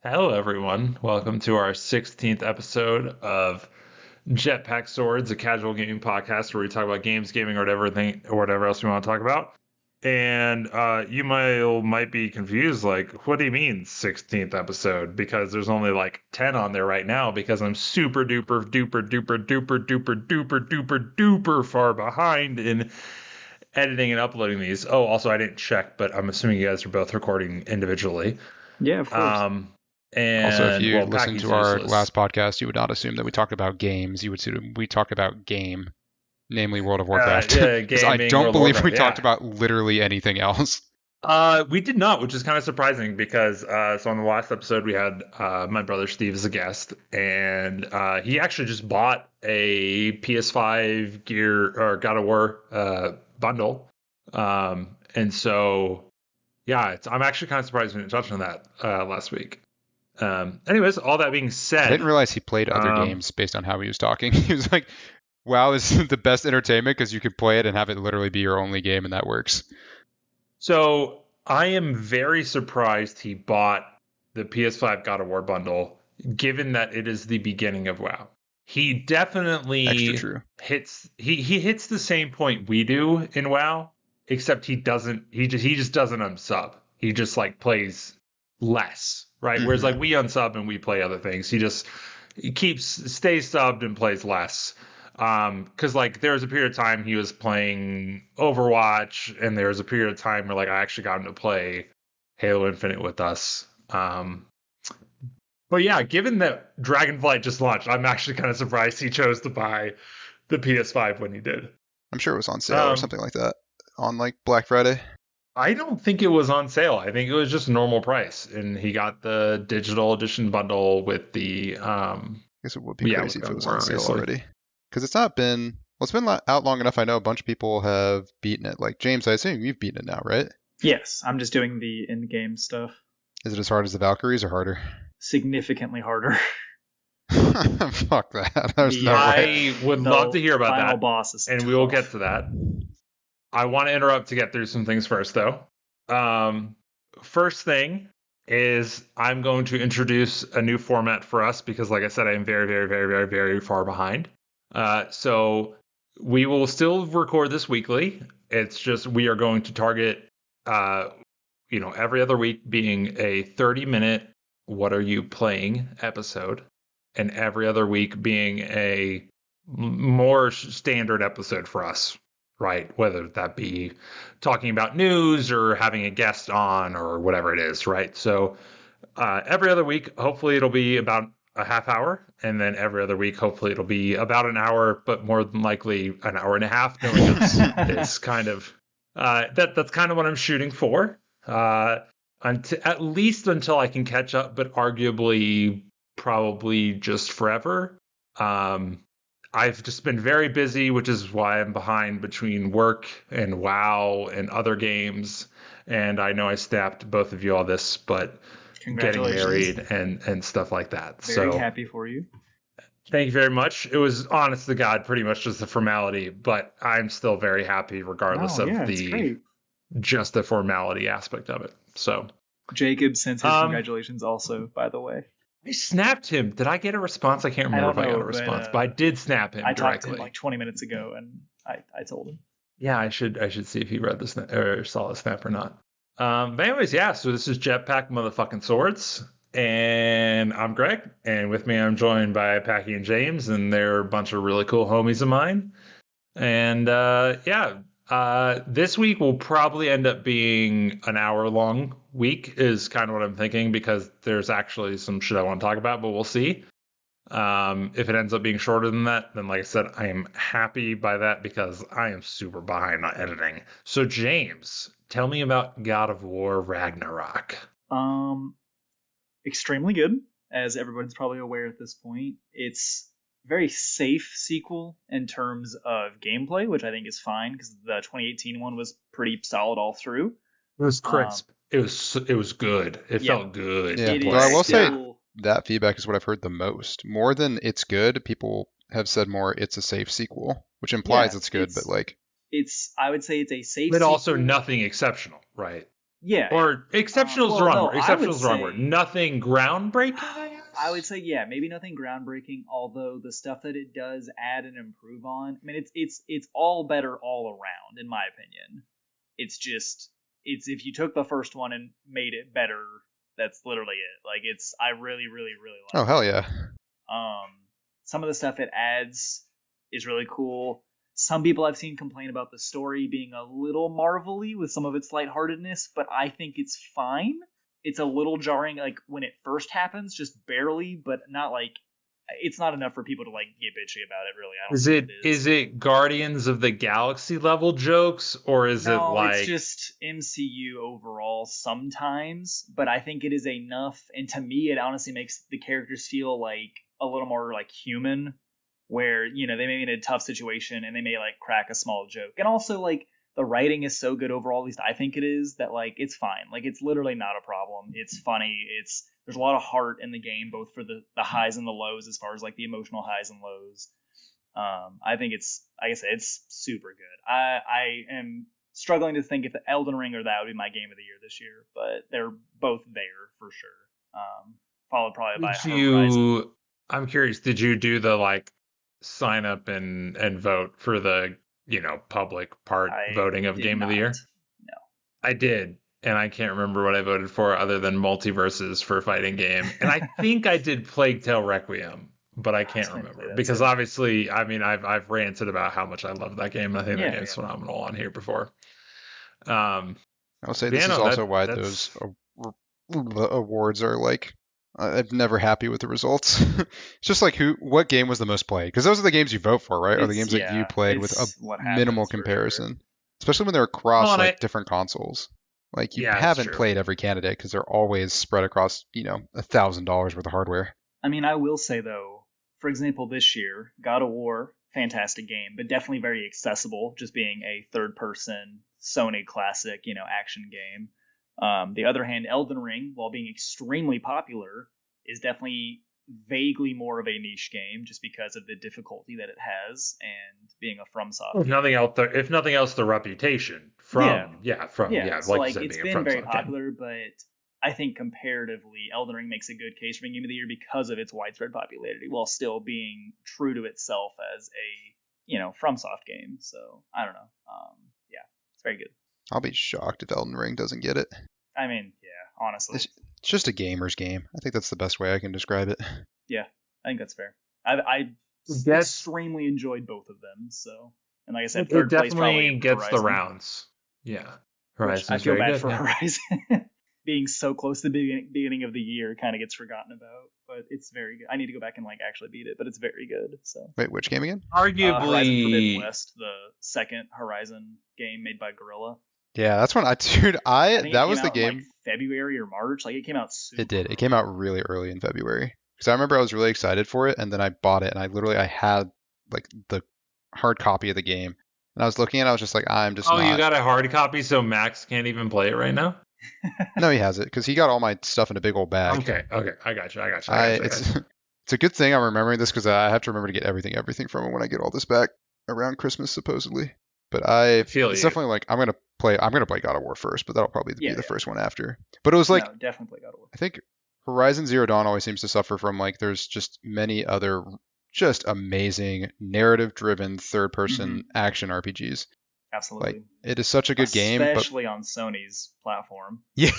Hello, everyone. Welcome to our 16th episode of Jetpack Swords, a casual gaming podcast where we talk about games, gaming, or whatever else we want to talk about. And you might be confused, like, what do you mean 16th episode? Because there's only like 10 on there right now because I'm super duper duper duper duper duper duper duper duper far behind in editing and uploading these. Oh, also I didn't check, but I'm assuming you guys are both recording individually. Yeah, of course. Also, if And you well, listened Packy's to our useless. last podcast, you would not assume that we talked about games. You would assume we talk about game, namely World of Warcraft. Yeah, Because I gaming, don't World of believe we Warcraft, talked yeah. about literally anything else. We did not, which is kind of surprising because so on the last episode we had my brother Steve as a guest, and he actually just bought a PS5 Gear or God of War bundle, and so yeah, I'm actually kind of surprised we didn't touch on that last week. Anyways, all that being said, I didn't realize he played other games based on how he was talking. He was like, WoW is the best entertainment because you could play it and have it literally be your only game, and that works. So I am very surprised he bought the PS5 God of War bundle, given that it is the beginning of WoW. He definitely Extra true. hits he hits the same point we do in WoW, except he just doesn't unsub. He just like plays less, right? Whereas like we unsub and we play other things. He stays subbed and plays less. Because like there was a period of time he was playing Overwatch, and there was a period of time where like I actually got him to play Halo Infinite with us. But yeah, given that Dragonflight just launched, I'm actually kind of surprised he chose to buy the PS5 when he did. I'm sure it was on sale or something like that on like Black Friday. I don't think it was on sale. I think it was just normal price, and he got the digital edition bundle with the. I guess it would be crazy if it was on sale already. Because it's been out long enough. I know a bunch of people have beaten it. Like James, I assume you've beaten it now, right? Yes, I'm just doing the in-game stuff. Is it as hard as the Valkyries or harder? Significantly harder. Fuck that. There's no way. I would love to hear about that, boss is and tough. we will get to that. I want to interrupt to get through some things first, though. First thing is I'm going to introduce a new format for us because, like I said, I am very, very, very, very, very far behind. So we will still record this weekly. It's just we are going to target, every other week being a 30-minute "What are you playing?" episode, and every other week being a more standard episode for us. Right, whether that be talking about news or having a guest on or whatever it is, right? So every other week, hopefully it'll be about a half hour, and then every other week, hopefully it'll be about an hour, but more than likely an hour and a half. Knowing it's kind of that's kind of what I'm shooting for, at least until I can catch up, but arguably probably just forever. I've just been very busy, which is why I'm behind between work and WoW and other games. And I know I snapped both of you all this, but getting married and stuff like that. Very happy for you. Thank you very much. It was, honest to God, pretty much just a formality, but I'm still very happy regardless of just the formality aspect of it. So Jacob sends his congratulations also, by the way. I snapped him. Did I get a response? I can't remember if I got a response, but I did snap him directly. I talked to him like 20 minutes ago, and I told him. Yeah, I should see if he read the snap or saw the snap or not. But anyways, yeah. So this is Jetpack Motherfucking Swords, and I'm Greg, and with me I'm joined by Packy and James, and they're a bunch of really cool homies of mine. And this week will probably end up being an hour-long week, is kind of what I'm thinking, because there's actually some shit I want to talk about, but we'll see. If it ends up being shorter than that, then like I said, I am happy by that because I am super behind on editing. So James, tell me about God of War Ragnarok. Extremely good, as everybody's probably aware at this point. It's very safe sequel in terms of gameplay, which I think is fine because the 2018 one was pretty solid all through. It was crisp. It was good. It felt good. Yeah, but I will say that feedback is what I've heard the most. More than it's good, people have said more it's a safe sequel, which implies it's good, but like I would say it's a safe but sequel. Also nothing exceptional, right? Yeah. Or exceptional is the wrong word. Exceptional is the wrong word. Say, Nothing groundbreaking, I guess? I would say, yeah, maybe nothing groundbreaking, although the stuff that it does add and improve on, I mean, it's all better all around, in my opinion. It's just, if you took the first one and made it better, that's literally it. Like, I really, really, really like it. Oh, hell yeah. Some of the stuff it adds is really cool. Some people I've seen complain about the story being a little marvelly with some of its lightheartedness, but I think it's fine. It's a little jarring, like when it first happens, just barely, but not like it's not enough for people to like get bitchy about it. Really, I don't. Is it Guardians of the Galaxy level jokes, or is it like? It's just MCU overall sometimes, but I think it is enough. And to me, it honestly makes the characters feel like a little more like human, where they may be in a tough situation and they may like crack a small joke, and also like the writing is so good overall, at least I think it is, that like it's fine. Like it's literally not a problem. It's funny. There's a lot of heart in the game, both for the highs and the lows, as far as like the emotional highs and lows. I think like I said, it's super good. I am struggling to think if the Elden Ring or that would be my game of the year this year, but they're both there for sure. Followed probably by Horizon. I'm curious, did you do the like sign up and vote for the public part voting of game of the year? No, I did, and I can't remember what I voted for other than Multiverses for fighting game, and I think I did Plague Tale Requiem, but I can't remember because obviously, I mean, I've ranted about how much I love that game. I think that game's phenomenal on here before. I'll say this is also why those awards are like. I'm never happy with the results. It's just like what game was the most played? Because those are the games you vote for, right? Or the games that you played with a minimal comparison. Sure. Especially when they're across different consoles. Like you haven't played every candidate because they're always spread across, $1,000 worth of hardware. I mean, I will say though, for example, this year, God of War, fantastic game, but definitely very accessible, just being a third-person Sony classic, action game. The other hand, Elden Ring, while being extremely popular, is definitely vaguely more of a niche game just because of the difficulty that it has and being a FromSoft. If nothing else, the reputation So like you said, it's been very popular, but I think comparatively, Elden Ring makes a good case for being game of the year because of its widespread popularity, while still being true to itself as a FromSoft game. So I don't know. It's very good. I'll be shocked if Elden Ring doesn't get it. I mean, honestly. It's just a gamer's game. I think that's the best way I can describe it. Yeah, I think that's fair. I extremely enjoyed both of them. So, and like I said, third place probably gets Horizon. the rounds. Yeah, Horizon. I feel bad for Horizon. Being so close to the beginning of the year kind of gets forgotten about, but it's very good. I need to go back and like actually beat it, but it's very good. So wait, which game again? Arguably, Horizon Forbidden West, the second Horizon game made by Guerrilla. Yeah, that's when that was the game. In, like, February or March, like it came out super. It did. It came out really early in February because I remember I was really excited for it, and then I bought it, and I had like the hard copy of the game, and I was looking at it, I was just like, I'm just. Oh, you got a hard copy, so Max can't even play it right now. No, he has it because he got all my stuff in a big old bag. Okay, I got you. It's a good thing I'm remembering this because I have to remember to get everything from him when I get all this back around Christmas supposedly. But it's definitely like I'm gonna play God of War first, but that'll probably be the first one after. But it was like definitely play God of War. I think Horizon Zero Dawn always seems to suffer from like there's just many other just amazing narrative-driven third-person action RPGs. Absolutely. Like it is such a good game, especially on Sony's platform. Yeah,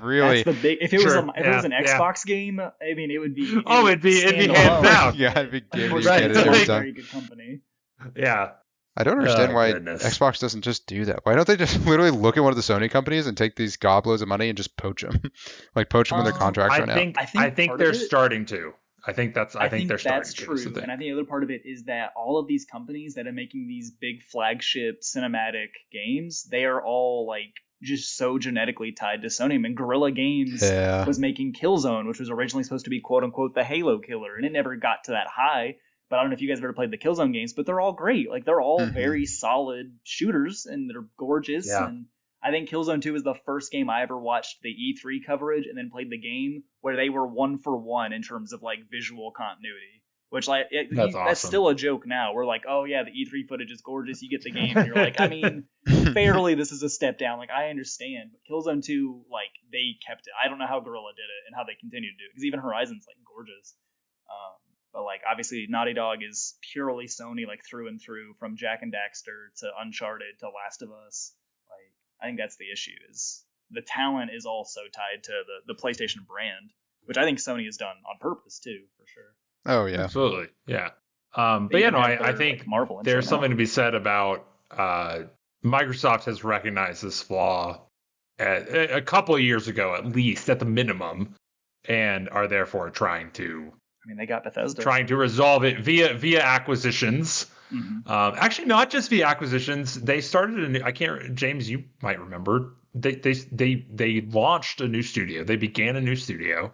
really. That's the big. If it was an Xbox game, I mean, it would be. It'd be hands down. Yeah, it'd be game every time. Very good company. Yeah. I don't understand why Xbox doesn't just do that. Why don't they just literally look at one of the Sony companies and take these gobloads of money and just poach them, like poach them when their contracts run out? I think they're starting to. I think they're starting to. That's true. And I think the other part of it is that all of these companies that are making these big flagship cinematic games, they are all like just so genetically tied to Sony. I mean, Guerrilla Games was making Killzone, which was originally supposed to be quote unquote the Halo killer, and it never got to that high. But I don't know if you guys have ever played the Killzone games, but they're all great. Like they're all very solid shooters, and they're gorgeous. Yeah. And I think Killzone 2 is the first game I ever watched the E3 coverage and then played the game where they were 1-for-1 in terms of like visual continuity. Which that's awesome. That's still a joke now. We're like, oh yeah, the E3 footage is gorgeous. You get the game, and you're like, I mean, fairly this is a step down. Like, I understand, but Killzone 2, like, they kept it. I don't know how Guerrilla did it and how they continue to do it, because even Horizon's like gorgeous. But like, obviously Naughty Dog is purely Sony, like, through and through, from Jak and Daxter to Uncharted to Last of Us. Like, I think that's the issue, is the talent is also tied to the PlayStation brand, which I think Sony has done on purpose too, for sure. Oh yeah, absolutely, yeah. But yeah, no, I think like Marvel there's something to be said about Microsoft has recognized this flaw a couple of years ago, at least at the minimum, and are therefore trying to. I mean, they got Bethesda. Trying to resolve it via acquisitions. Mm-hmm. Actually, not just via acquisitions. They started James, you might remember. They launched a new studio. They began a new studio.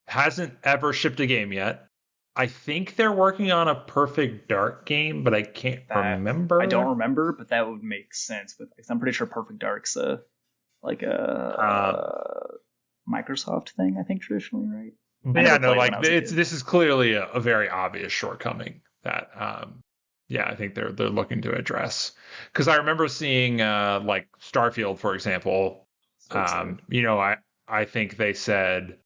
Hasn't ever shipped a game yet. I think they're working on a Perfect Dark game, but I can't remember. I don't remember, but that would make sense. But I'm pretty sure Perfect Dark's a Microsoft thing, I think, traditionally, right? Yeah, no, like this is clearly a very obvious shortcoming that I think they're looking to address. Because I remember seeing like Starfield, for example. I think they said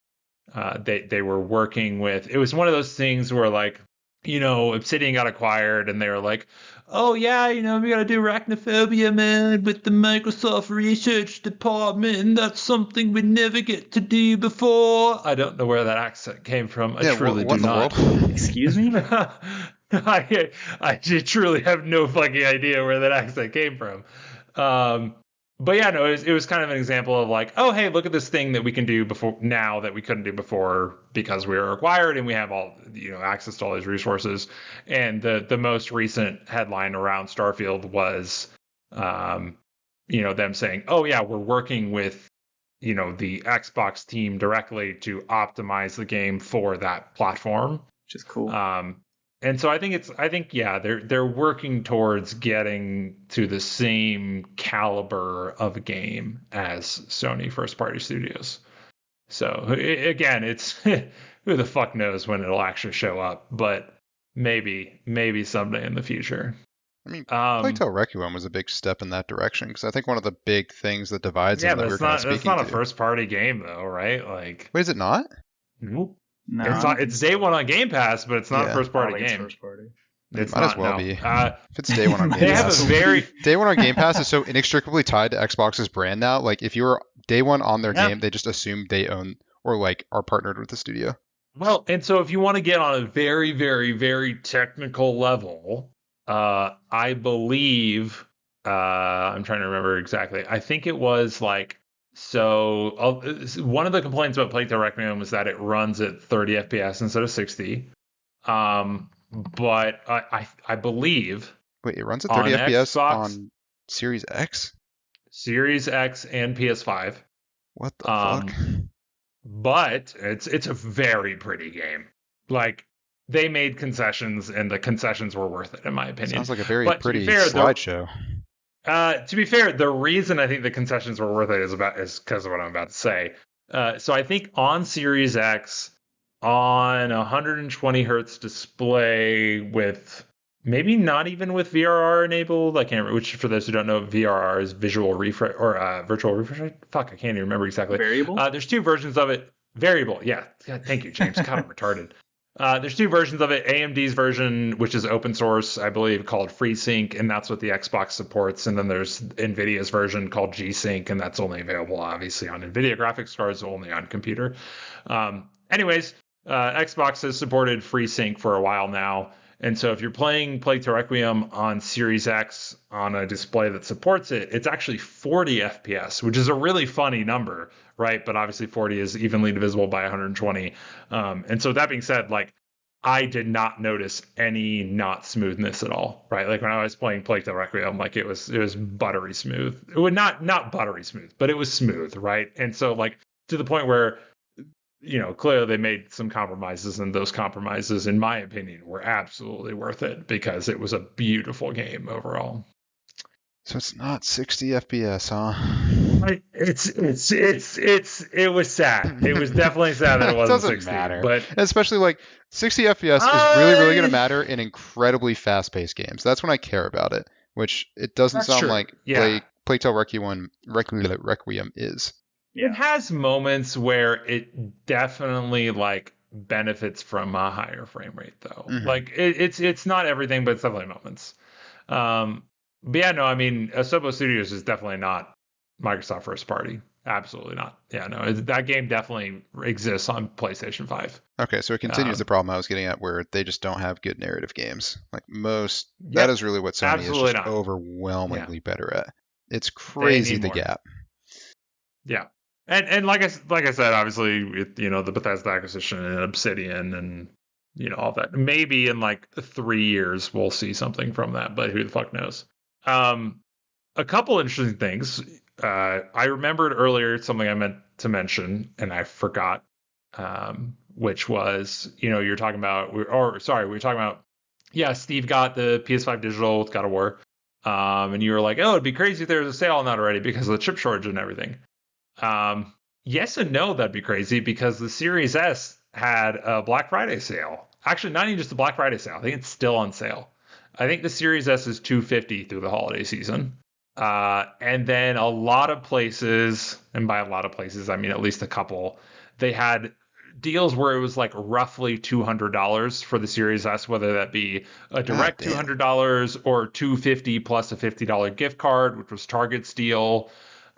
they were working with. It was one of those things where, like, Obsidian got acquired, and they were like, oh yeah, we got to do Arachnophobia, man, with the Microsoft research department, and that's something we never get to do before. I don't know where that accent came from. I truly do not. Excuse me? I truly have no fucking idea where that accent came from. But yeah, no, it was kind of an example of like, oh, hey, look at this thing that we can do before now that we couldn't do before because we were acquired and we have all, access to all these resources. And the most recent headline around Starfield was, them saying, oh yeah, we're working with, the Xbox team directly to optimize the game for that platform, which is cool. And so I think they're working towards getting to the same caliber of a game as Sony first party studios. So again, it's who the fuck knows when it'll actually show up, but maybe someday in the future. I mean, Plague Tale Requiem was a big step in that direction, because I think one of the big things that divides them that we're kind of speaking to. It's not a first party game though, right? Like, wait, is it not? Nope. No, it's day one on Game Pass, but it's not a first party game. First party. It might as well be. If it's day one on Game Pass. Day one on Game Pass is so inextricably tied to Xbox's brand now. Like, if you were day one on their game, they just assume they own or like are partnered with the studio. Well, and so if you want to get on a very, very, very technical level, I believe I'm trying to remember exactly. I think it was like. So one of the complaints about Plague Tale Requiem was that it runs at 30 FPS instead of 60. But I believe. Wait, it runs at 30 FPS Xbox, on Series X? Series X and PS5. What the fuck? But it's a very pretty game. Like, they made concessions, and the concessions were worth it, in my opinion. Sounds like a very pretty slideshow. To be fair, the reason I think the concessions were worth it is because of what I'm about to say. So I think on Series X, on 120 hertz display with maybe not even with VRR enabled, I can't remember, which for those who don't know, VRR is visual refresh or virtual refresh. Fuck, I can't even remember exactly. Variable? There's two versions of it. Variable, yeah. God, thank you, James. God, I'm retarded. There's two versions of it. AMD's version, which is open source, I believe, called FreeSync, and that's what the Xbox supports. And then there's NVIDIA's version called G-Sync, and that's only available, obviously, on NVIDIA graphics cards, only on computer. Anyways, Xbox has supported FreeSync for a while now. And so if you're playing Plague Tale Requiem on Series X on a display that supports it, it's actually 40 FPS, which is a really funny number, right? But obviously 40 is evenly divisible by 120. And so that being said, like, I did not notice any not smoothness at all, right? Like when I was playing Plague Tale Requiem, like it was buttery smooth. It would not buttery smooth, but it was smooth, right? And so like to the point where, clearly they made some compromises, and those compromises, in my opinion, were absolutely worth it because it was a beautiful game overall. So it's not 60 FPS, huh? It was sad. It was definitely sad that it wasn't 60. It doesn't matter. But especially like 60 FPS is really, really going to matter in incredibly fast-paced games. That's when I care about it, which it doesn't sound like Plague Tale Requiem is. Yeah. It has moments where it definitely like benefits from a higher frame rate though. Mm-hmm. Like it's not everything, but it's definitely moments. But yeah, no, I mean, Asobo Studios is definitely not Microsoft first party. Absolutely not. Yeah, no, that game definitely exists on PlayStation 5. Okay, so it continues the problem I was getting at, where they just don't have good narrative games. Like that is really what Sony is just overwhelmingly better at. It's crazy the gap. Yeah, and like I said, obviously, the Bethesda acquisition and Obsidian and all that. Maybe in like 3 years we'll see something from that, but who the fuck knows? A couple interesting things. I remembered earlier something I meant to mention and I forgot, which was, you're talking about, we were talking about, Steve got the PS5 digital with God of War. And you were like, oh, it'd be crazy if there was a sale on that already because of the chip shortage and everything. Yes and no, that'd be crazy because the Series S had a Black Friday sale. Actually, not even just a Black Friday sale. I think it's still on sale. I think the Series S is $250 through the holiday season. And then a lot of places, and by a lot of places, I mean at least a couple, they had deals where it was like roughly $200 for the Series S, whether that be a direct $200 or $250 plus a $50 gift card, which was Target's deal.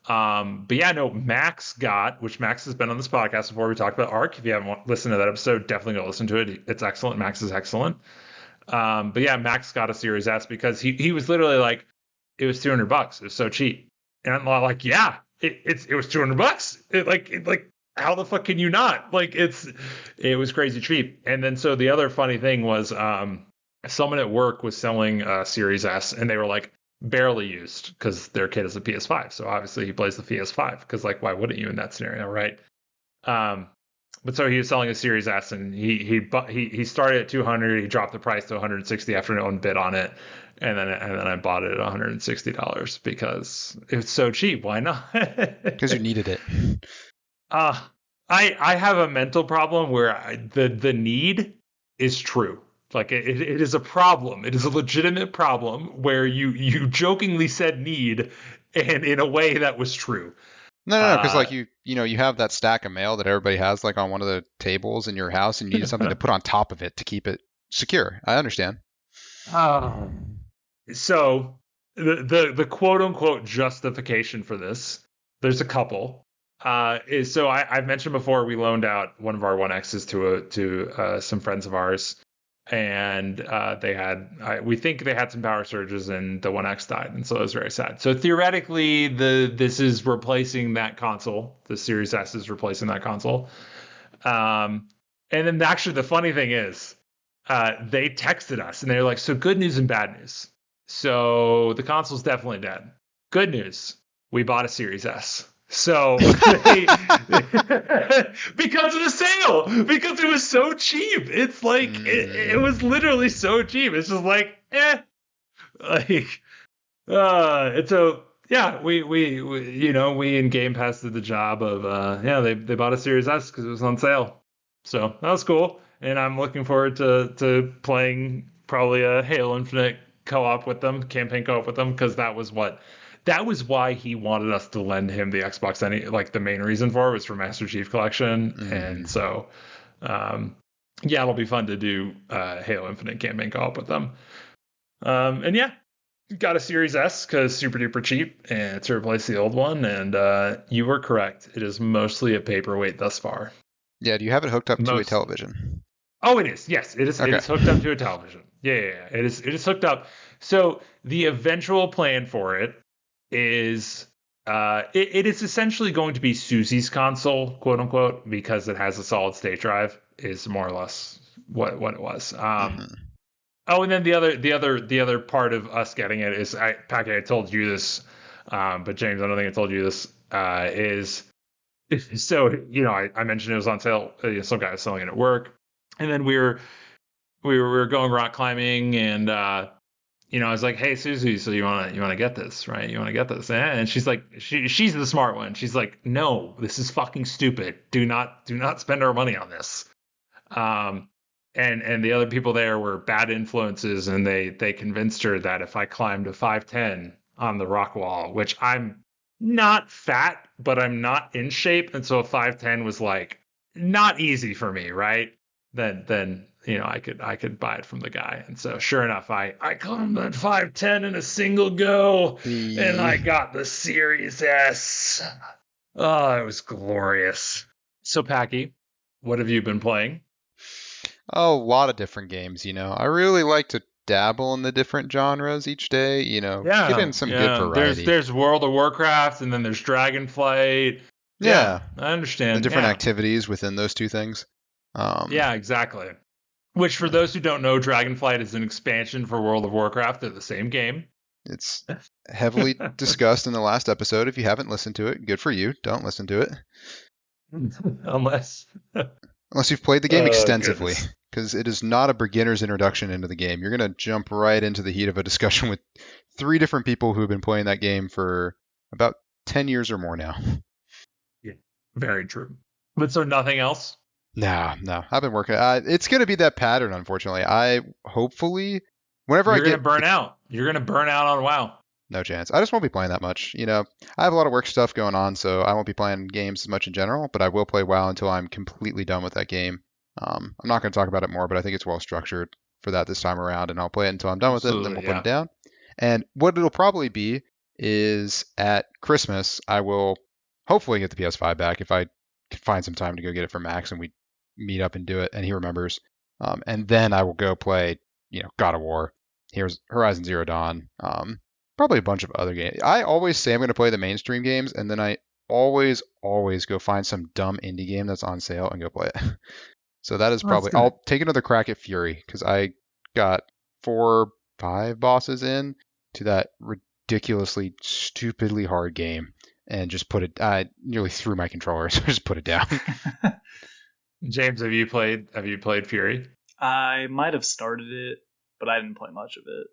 But yeah, no, Max has been on this podcast before. We talked about Ark. If you haven't listened to that episode, definitely go listen to it. It's excellent. Max is excellent. But yeah, Max got a Series S because he was literally like, it was $200. It was so cheap. And I'm like, yeah, it was $200. Like, how the fuck can you not? Like, it was crazy cheap. And then, so the other funny thing was, someone at work was selling a Series S and they were like, barely used because their kid is a PS5. So obviously he plays the PS5 because like, why wouldn't you in that scenario? Right. But so he was selling a Series S and he started at 200. He dropped the price to 160 after no one bid on it. And then I bought it at $160 because it was so cheap. Why not? Because you needed it. I have a mental problem where the need is true. Like it is a problem. It is a legitimate problem where you jokingly said need and in a way that was true. No, because like you have that stack of mail that everybody has like on one of the tables in your house, and you need something to put on top of it to keep it secure. I understand. So the quote unquote justification for this, there's a couple. Is so I've mentioned before we loaned out one of our 1Xs to some friends of ours. And we think they had some power surges and the 1X died. And so it was very sad. So theoretically, this is replacing that console. The Series S is replacing that console. And then actually the funny thing is, they texted us and they're like, so good news and bad news. So the console's definitely dead. Good news, we bought a Series S. So because of the sale, because it was so cheap. It's like it was literally so cheap. It's just like it's a we in Game Pass did the job of they bought a Series S because it was on sale. So that was cool, and I'm looking forward to playing probably a Halo Infinite co-op with them, campaign co-op with them, because that was why he wanted us to lend him the Xbox. Like the main reason for it was for Master Chief Collection. And so, it'll be fun to do Halo Infinite campaign co-op with them. And yeah, got a Series S because super duper cheap and to replace the old one. And you were correct. It is mostly a paperweight thus far. Yeah. Do you have it hooked up to a television? Oh, it is. Yes, it is. Okay. It is hooked up to a television. Yeah. It is hooked up. So the eventual plan for it is it is essentially going to be Susie's console, quote unquote, because it has a solid state drive, is more or less what it was. Oh, and then the other part of us getting it is, Packy, I told you this, but James, I don't think I told you this, is so I mentioned it was on sale. Some guy was selling it at work, and then we were going rock climbing and. I was like, hey, Susie, so you want to get this, right? You want to get this? And she's like, she's the smart one. She's like, no, this is fucking stupid. Do not spend our money on this. And the other people there were bad influences, and they convinced her that if I climbed to 5'10", on the rock wall, which I'm not fat, but I'm not in shape. And so a 5'10" was like not easy for me, right? Then I could buy it from the guy. And so sure enough, I climbed that 5'10" in a single go, and I got the Series S. Oh, it was glorious. So Packy, what have you been playing? Oh, a lot of different games, I really like to dabble in the different genres each day, get in some good variety. There's World of Warcraft, and then there's Dragonflight. Yeah, I understand. The different activities within those two things. Yeah, exactly. Which, for those who don't know, Dragonflight is an expansion for World of Warcraft. They're the same game. It's heavily discussed in the last episode. If you haven't listened to it, good for you. Don't listen to it. Unless you've played the game extensively, because it is not a beginner's introduction into the game. You're going to jump right into the heat of a discussion with 3 different people who have been playing that game for about 10 years or more now. Yeah, very true. But so nothing else? No. I've been working. It's going to be that pattern, unfortunately. Whenever You're going to burn out. You're going to burn out on WoW. No chance. I just won't be playing that much. I have a lot of work stuff going on, so I won't be playing games as much in general, but I will play WoW until I'm completely done with that game. I'm not going to talk about it more, but I think it's well structured for that this time around, and I'll play it until I'm done with it, and then we'll put it down. And what it'll probably be is at Christmas, I will hopefully get the PS5 back if I can find some time to go get it from Max and we meet up and do it, and he remembers. And then I will go play, God of War. Here's Horizon Zero Dawn. Probably a bunch of other games. I always say I'm going to play the mainstream games, and then I always go find some dumb indie game that's on sale and go play it. So that is probably... I'll take another crack at Fury, because I got 4-5 bosses in to that ridiculously, stupidly hard game, and just put it... I nearly threw my controller, so I just put it down. James, have you played Fury? I might have started it, but I didn't play much of it.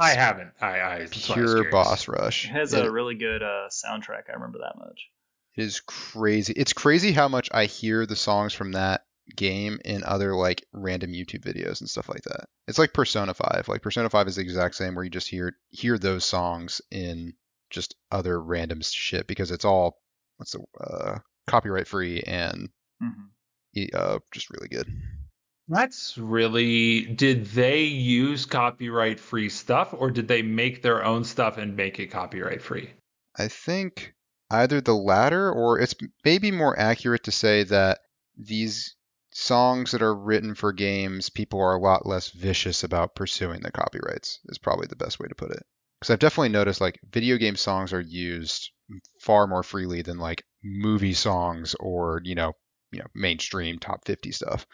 I haven't. I pure boss rush. It has a really good soundtrack. I remember that much. It is crazy. It's crazy how much I hear the songs from that game in other like random YouTube videos and stuff like that. It's like Persona 5. Like Persona 5 is the exact same, where you just hear those songs in just other random shit, because it's all copyright free and just really good. That's really... Did they use copyright free stuff, or did they make their own stuff and make it copyright free? I think either the latter, or it's maybe more accurate to say that these songs that are written for games, people are a lot less vicious about pursuing the copyrights, is probably the best way to put it. Because I've definitely noticed like video game songs are used far more freely than like movie songs or, mainstream top 50 stuff.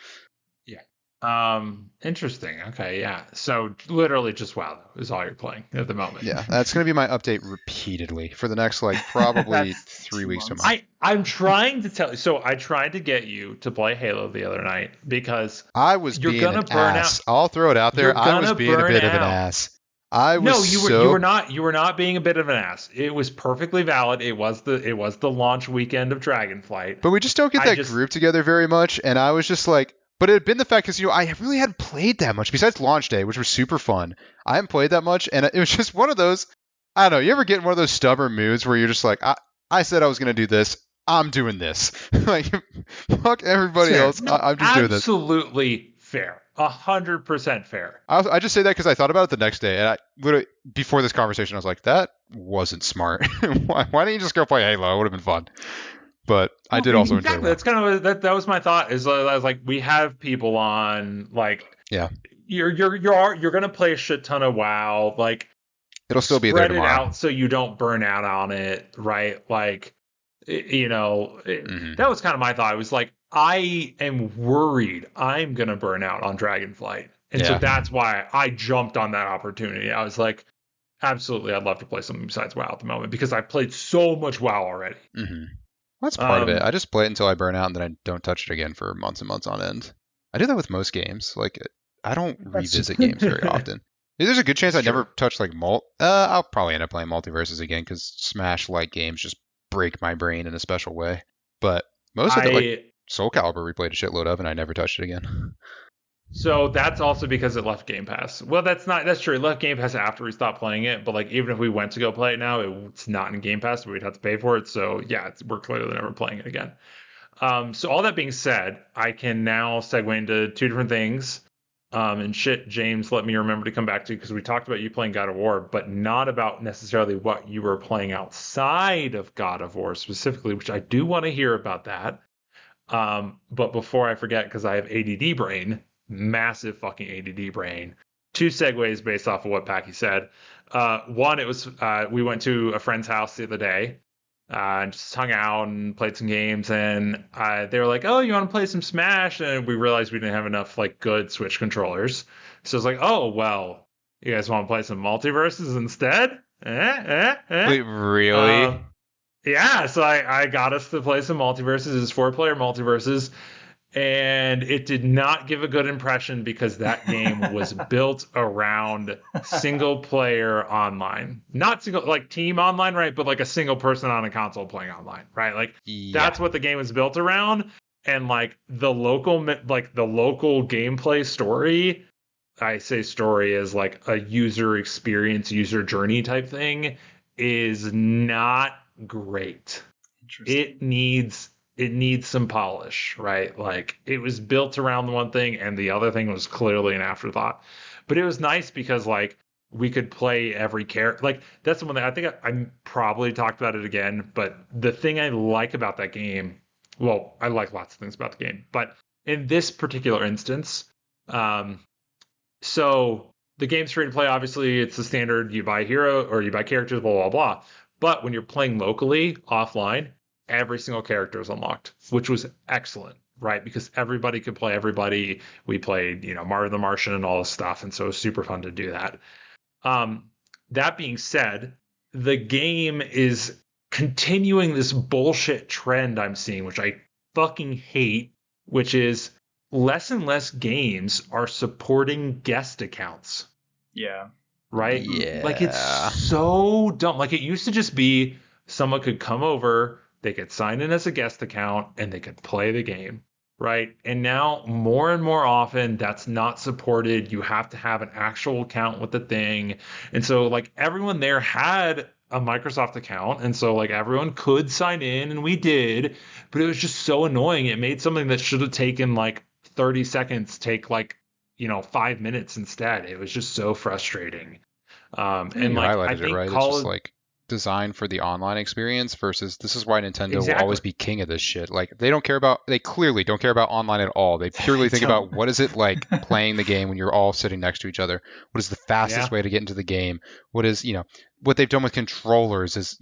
Interesting. Okay, yeah. So literally just WoW is all you're playing at the moment. Yeah, that's going to be my update repeatedly for the next probably 3 weeks to a month. I'm trying to tell you. So I tried to get you to play Halo the other night because I was being an ass. I'll throw it out there. I was being a bit of an ass. You were not being a bit of an ass. It was perfectly valid. It was the launch weekend of Dragonflight. But we just don't get that group together very much, and I was just like... But it had been the fact because, I really hadn't played that much besides launch day, which was super fun. I hadn't played that much, and it was just one of those, I don't know, you ever get in one of those stubborn moods where you're just like, I said I was going to do this, I'm doing this. Like, fuck everybody else, I'm just doing this. Absolutely fair. 100% fair. I just say that because I thought about it the next day, and I literally, before this conversation, I was like, that wasn't smart. Why didn't you just go play Halo? It would have been fun. But I did also enjoy it. That's kind of that was my thought. Is I was like, we have people on, like, you're gonna play a shit ton of WoW, like, it'll still be there tomorrow. Spread it out so you don't burn out on it, right? Like, that was kind of my thought. It was like, I am worried I'm gonna burn out on Dragonflight, and so that's why I jumped on that opportunity. I was like, absolutely, I'd love to play something besides WoW at the moment because I've played so much WoW already. Mm-hmm. That's part of it. I just play it until I burn out, and then I don't touch it again for months and months on end. I do that with most games. Like, I don't revisit games very often. There's a good chance I never touch like I'll probably end up playing Multiverses again because Smash-like games just break my brain in a special way. But most of it, like Soul Calibur, we played a shitload of, and I never touched it again. So that's also because it left Game Pass. Well, that's true. It left Game Pass after we stopped playing it, but like even if we went to go play it now, it's not in Game Pass, but we'd have to pay for it. So yeah, we're clearly never playing it again. So all that being said, I can now segue into two different things. And shit, James, let me remember to come back to, because we talked about you playing God of War, but not about necessarily what you were playing outside of God of War specifically, which I do want to hear about that. But before I forget, because I have ADD brain, massive fucking ADD brain. Two segues based off of what Packy said. One, it was we went to a friend's house the other day and just hung out and played some games. And they were like, "Oh, you want to play some Smash?" And we realized we didn't have enough like good Switch controllers. So it's like, "Oh well, you guys want to play some multiverses instead?" Wait, really? Yeah, so I got us to play some multiverses. It's 4-player multiverses, and it did not give a good impression because that game was built around single player online. Not single like team online, right? But like a single person on a console playing online, right? Like that's what the game was built around. And like the local gameplay story, I say story as like a user experience, user journey type thing, is not great. It needs some polish, right? Like it was built around the one thing and the other thing was clearly an afterthought. But it was nice because like we could play every character. Like that's the one that I think I probably talked about it again, but the thing I like about that game, well, I like lots of things about the game, but in this particular instance, so the game's free to play. Obviously, it's the standard. You buy hero or you buy characters, blah blah blah. But when you're playing locally offline, every single character is unlocked, which was excellent, right? Because everybody could play everybody. We played, Mario the Martian and all this stuff, and so it was super fun to do that. That being said, the game is continuing this bullshit trend I'm seeing, which I fucking hate, which is less and less games are supporting guest accounts. Yeah. Right? Yeah. Like it's so dumb. Like it used to just be someone could come over, they could sign in as a guest account, and they could play the game. Right? And now more and more often that's not supported. You have to have an actual account with the thing. And so like everyone there had a Microsoft account, and so like everyone could sign in, and we did, but it was just so annoying. It made something that should have taken like 30 seconds take like 5 minutes instead. It was just so frustrating. And like I think right? It's just like designed for the online experience versus this is why Nintendo will always be king of this shit. Like they clearly don't care about online at all. They purely think about what is it like playing the game when you're all sitting next to each other. What is the fastest way to get into the game? What is, what they've done with controllers is,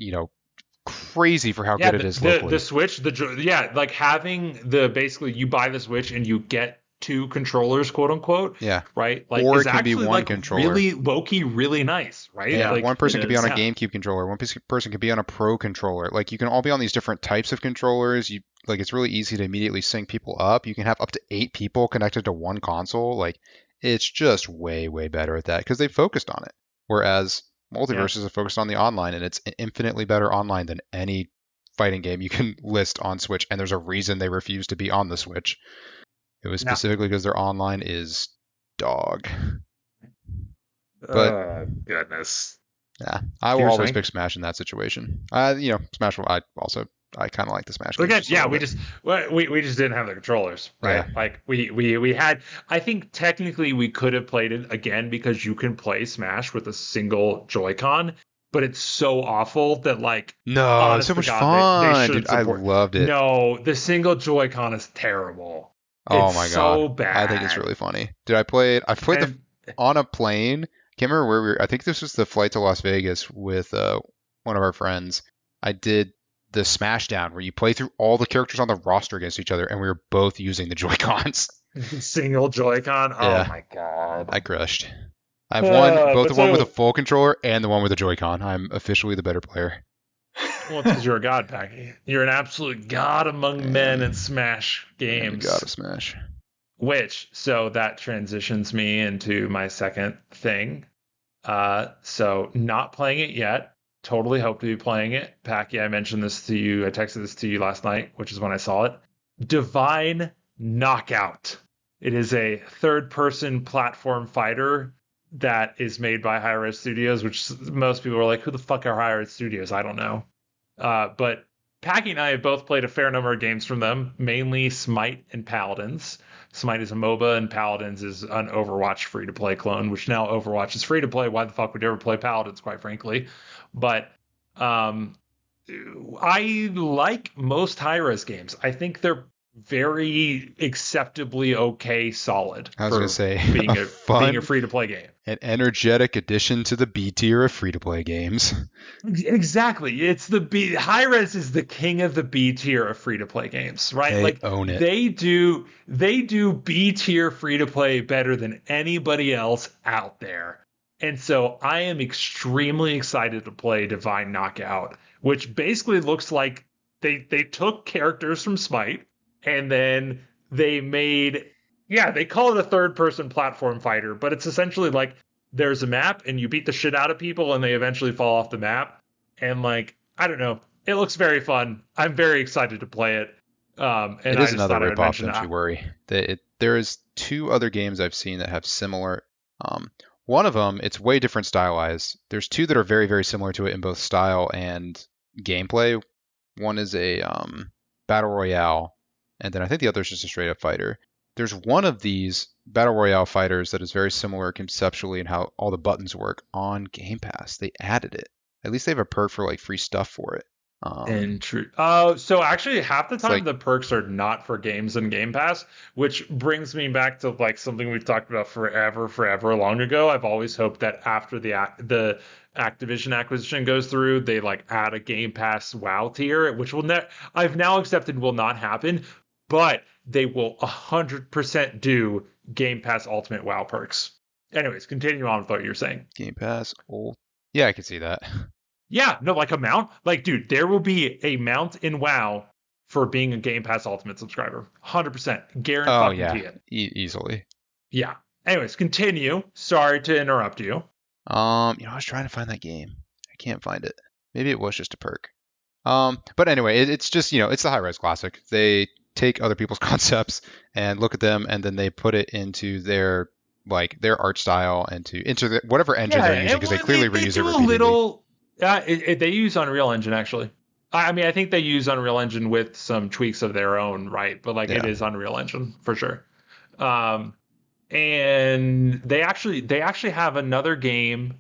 crazy for how good it is locally. The Switch, like having basically you buy the Switch and you get 2 controllers, quote unquote. Yeah. Right. Like, or it can be one controller. Really low-key, really nice. Right. Yeah. Like, one person could be on a GameCube controller. One person could be on a Pro controller. Like you can all be on these different types of controllers. It's really easy to immediately sync people up. You can have up to 8 people connected to one console. Like it's just way, way better at that because they focused on it. Whereas Multiverses are focused on the online, and it's infinitely better online than any fighting game you can list on Switch. And there's a reason they refuse to be on the Switch. It was specifically because their online is dog. But goodness. Yeah, I will always pick Smash in that situation. Smash. I kind of like the Smash games. Again, yeah, we just didn't have the controllers, right? Yeah. Like we had. I think technically we could have played it again because you can play Smash with a single Joy-Con, but it's so awful that like no, it's so much fun. Dude, I loved it. No, the single Joy-Con is terrible. Oh my god, so bad. I think it's really funny. Did I play it? I played on a plane. Can't remember where we were. I think this was the flight to Las Vegas with one of our friends. I did the Smashdown where you play through all the characters on the roster against each other, and we were both using the Joy-Cons. Single Joy-Con? Oh my god. I crushed. I've won both the one with a full controller and the one with a Joy-Con. I'm officially the better player. Well, it's because you're a god, Packy. You're an absolute god among men in Smash games. God of Smash. So that transitions me into my second thing. So not playing it yet. Totally hope to be playing it. Packy, I mentioned this to you. I texted this to you last night, which is when I saw it. Divine Knockout. It is a third-person platform fighter that is made by Hi-Rez Studios, which most people are like, who the fuck are Hi-Rez Studios? I don't know. But Packy and I have both played a fair number of games from them, mainly Smite and Paladins. Smite is a MOBA, and Paladins is an Overwatch free-to-play clone, which now Overwatch is free-to-play. Why the fuck would you ever play Paladins, quite frankly? But I like most Hi-Rez games. I think they're very acceptably okay solid. I was going to say, being a free-to-play game. An energetic addition to the B tier of free-to-play games. Exactly. It's Hi-Rez is the king of the B tier of free-to-play games, right? They like own it. They do B tier free-to-play better than anybody else out there. And so I am extremely excited to play Divine Knockout, which basically looks like they took characters from Smite and then they call it a third-person platform fighter, but it's essentially like there's a map and you beat the shit out of people and they eventually fall off the map. And like, I don't know, it looks very fun. I'm very excited to play it. And it is another ripoff, don't you worry. There is 2 other games I've seen that have similar. One of them, it's way different style-wise. There's 2 that are very, very similar to it in both style and gameplay. One is a battle royale, and then I think the other is just a straight-up fighter. There's one of these battle royale fighters that is very similar conceptually in how all the buttons work on Game Pass. They added it. At least they have a perk for like free stuff for it. And true. So actually, half the time the perks are not for games in Game Pass, which brings me back to like something we've talked about forever long ago. I've always hoped that after the Activision acquisition goes through, they like add a Game Pass WoW tier, which I've now accepted will not happen, but they will 100% do Game Pass Ultimate WoW perks. Anyways, continue on with what you're saying. Game Pass Yeah, I can see that. Yeah, no, like a mount. Like, dude, there will be a mount in WoW for being a Game Pass Ultimate subscriber. 100%. Guarantee it. Easily. Yeah. Anyways, continue. Sorry to interrupt you. I was trying to find that game. I can't find it. Maybe it was just a perk. But anyway, it's just, it's the Hi-Rez classic. They take other people's concepts and look at them, and then they put it into their art style and into whatever engine they're using, because they clearly reuse it repeatedly. They use Unreal Engine, actually. I mean, I think they use Unreal Engine with some tweaks of their own, right? But it is Unreal Engine for sure. And they actually have another game.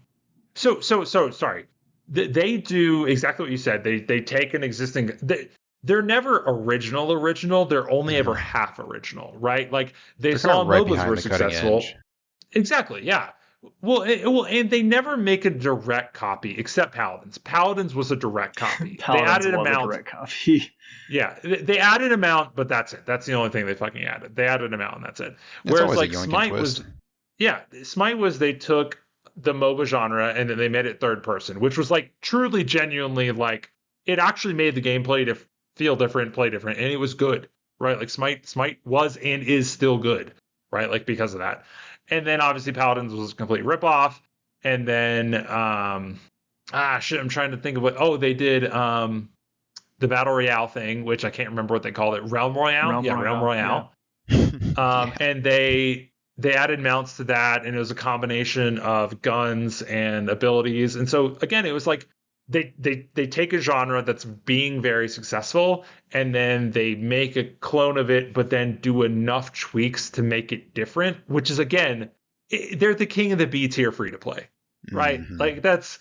So sorry. They do exactly what you said. They take an existing. They're never original. They're only ever half original, right? Like they saw MOBAs were successful. Exactly, yeah. Well, and they never make a direct copy except Paladins. Paladins was a direct copy. Paladins they added a direct copy. Yeah, they added a mount, but that's it. That's the only thing they fucking added. They added a mount, and that's it. Whereas like Smite was they took the MOBA genre and then they made it third person, which was like truly, genuinely like it actually made the gameplay to feel different, play different, and it was good, right? Like Smite was and is still good, right? Like because of that. And then obviously Paladins was a complete ripoff. And then I'm trying to think of what they did the Battle Royale thing, which I can't remember what they called it. Realm Royale? Realm Royale. Yeah. And they added mounts to that, and it was a combination of guns and abilities. And so again, it was like they take a genre that's being very successful and then they make a clone of it, but then do enough tweaks to make it different, which is again, they're the king of the B tier free to play, right? Mm-hmm. Like that's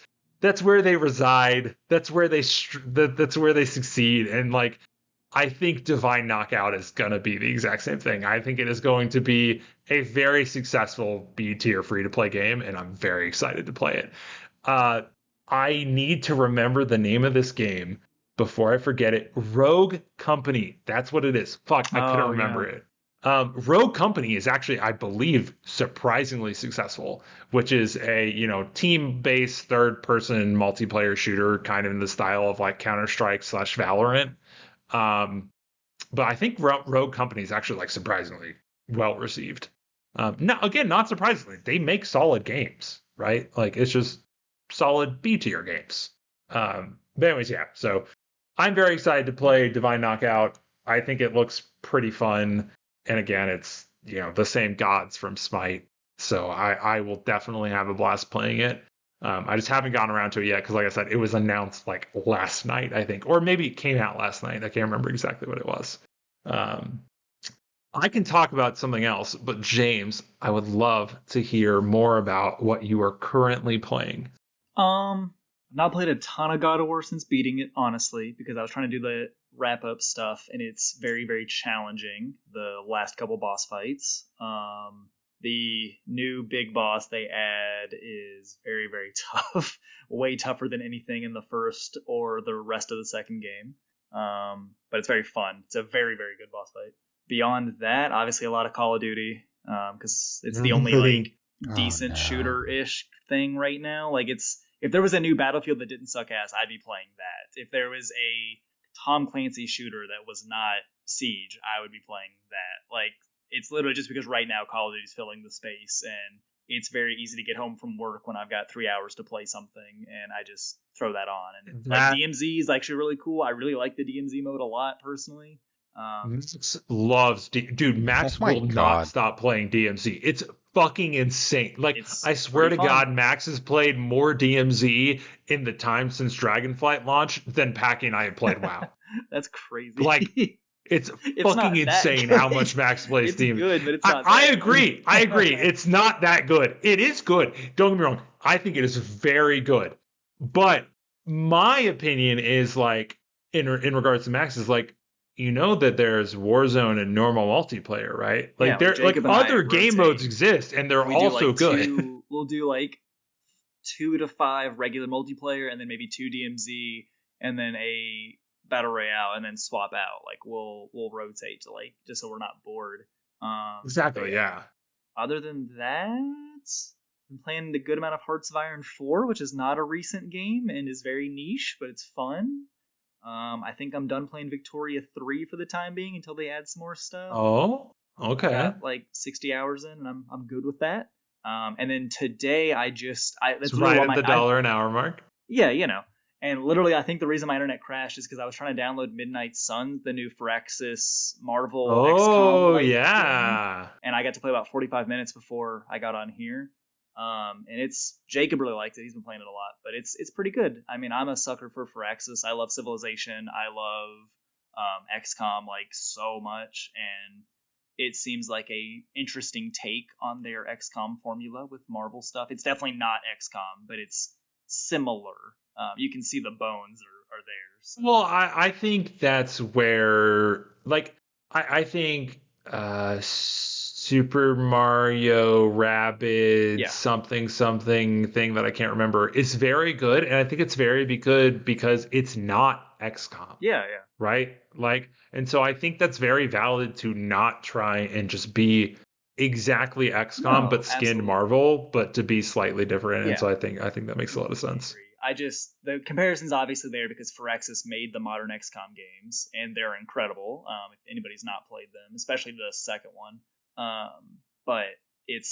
where they reside. That's where they succeed. And like, I think Divine Knockout is going to be the exact same thing. I think it is going to be a very successful B tier free to play game, and I'm very excited to play it. I need to remember the name of this game before I forget it. Rogue Company. That's what it is. Fuck, I couldn't remember it. Rogue Company is actually, I believe, surprisingly successful, which is a, team-based third-person multiplayer shooter, kind of in the style of like Counter-Strike / Valorant. But I think Rogue Company is actually like surprisingly well received. Now, again, not surprisingly, they make solid games, right? Like it's just solid B tier games. But anyways, yeah. So I'm very excited to play Divine Knockout. I think it looks pretty fun. And again, it's the same gods from Smite. So I will definitely have a blast playing it. I just haven't gotten around to it yet because, like I said, it was announced like last night, I think, or maybe it came out last night. I can't remember exactly what it was. I can talk about something else, but James, I would love to hear more about what you are currently playing. Not played a ton of God of War since beating it, honestly, because I was trying to do the wrap up stuff, and it's very, very challenging. The last couple boss fights. The new big boss they add is very, very tough. Way tougher than anything in the first or the rest of the second game. But it's very fun. It's a very, very good boss fight. Beyond that, obviously a lot of Call of Duty, because it's the only like decent shooter-ish thing right now. Like if there was a new Battlefield that didn't suck ass, I'd be playing that. If there was a Tom Clancy shooter that was not Siege, I would be playing that. Like, it's literally just because right now Call of Duty's filling the space, and it's very easy to get home from work when I've got 3 hours to play something, and I just throw that on. And like DMZ is actually really cool. I really like the DMZ mode a lot personally. Max loves dude. Max will not stop playing DMZ. It's fucking insane. Like, I swear to God, Max has played more DMZ in the time since Dragonflight launched than Packy and I have played WoW. That's crazy. Like, it's fucking insane how much Max plays DMZ. It's good, but it's not. I agree. I agree. It's not that good. It is good. Don't get me wrong. I think it is very good. But my opinion is like, in regards to Max, is like, that there's Warzone and normal multiplayer, right? Like, there, like, other game modes exist, and they're also good. We'll do like 2 to 5 regular multiplayer, and then maybe 2 DMZ, and then a battle royale, and then swap out. Like, we'll rotate to, like, just so we're not bored. Exactly. Yeah. Other than that, I'm playing a good amount of Hearts of Iron 4, which is not a recent game and is very niche, but it's fun. I think I'm done playing Victoria 3 for the time being until they add some more stuff. Oh, okay. Got like 60 hours in, and I'm good with that. And then today that's it's right at the $1 an hour mark. Yeah, And literally, I think the reason my internet crashed is because I was trying to download Midnight Suns, the new Firaxis Marvel XCOM. Oh, yeah. Game, and I got to play about 45 minutes before I got on here. And Jacob really likes it. He's been playing it a lot, but it's pretty good. I mean, I'm a sucker for Firaxis. I love Civilization. I love XCOM like so much, and it seems like a interesting take on their XCOM formula with Marvel stuff. It's definitely not XCOM, but it's similar. You can see the bones are there. So. Well, I think that's where, like, I think Super Mario Rabbids something thing that I can't remember is very good, and I think it's very good because it's not XCOM. Yeah. Right? Like, and so I think that's very valid to not try and just be exactly XCOM but skinned Marvel, but to be slightly different. Yeah. And so I think that makes a lot of sense. The comparison's obviously there because Firaxis made the modern XCOM games, and they're incredible. If anybody's not played them, especially the second one. But it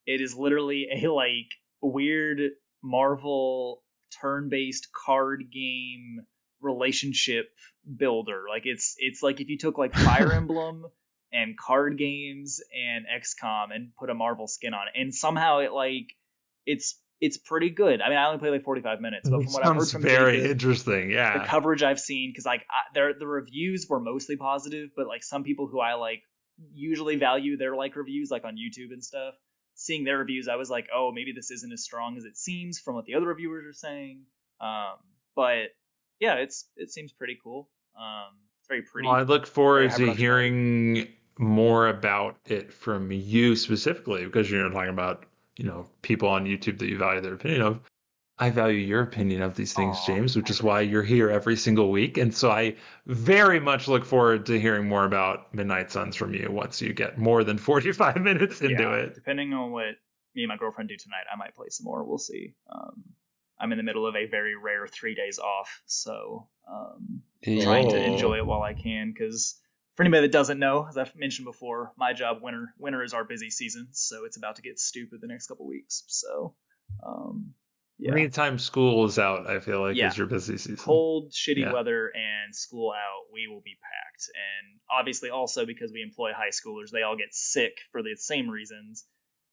is literally a like weird Marvel turn-based card game relationship builder. Like it's like if you took like Fire Emblem and card games and XCOM and put a Marvel skin on it, and somehow it's pretty good. I mean, I only played like 45 minutes, but from what I've heard from very interesting. Yeah, the coverage I've seen, because like the reviews were mostly positive, but like some people who I like usually value their like reviews like on YouTube and stuff, seeing their reviews, I was like, oh, maybe this isn't as strong as it seems from what the other reviewers are saying. But yeah, it seems pretty cool. It's very pretty. Well, I look forward to hearing more about it from you specifically, because you're talking about people on YouTube that you value their opinion of. I value your opinion of these things, James, which is why you're here every single week. And so I very much look forward to hearing more about Midnight Suns from you once you get more than 45 minutes into it. Depending on what me and my girlfriend do tonight, I might play some more. We'll see. I'm in the middle of a very rare 3 days off, so trying to enjoy it while I can. Because for anybody that doesn't know, as I've mentioned before, my job, winter is our busy season, so it's about to get stupid the next couple weeks. So Anytime school is out, I feel like is your busy season. Cold, shitty weather and school out, we will be packed. And obviously also because we employ high schoolers, they all get sick for the same reasons.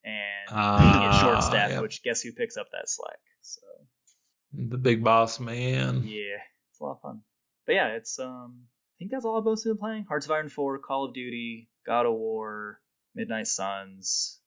And we get short-staffed, which guess who picks up that slack? So the big boss man. Yeah, it's a lot of fun. But yeah, it's I think that's all I've mostly been playing. Hearts of Iron 4, Call of Duty, God of War, Midnight Suns.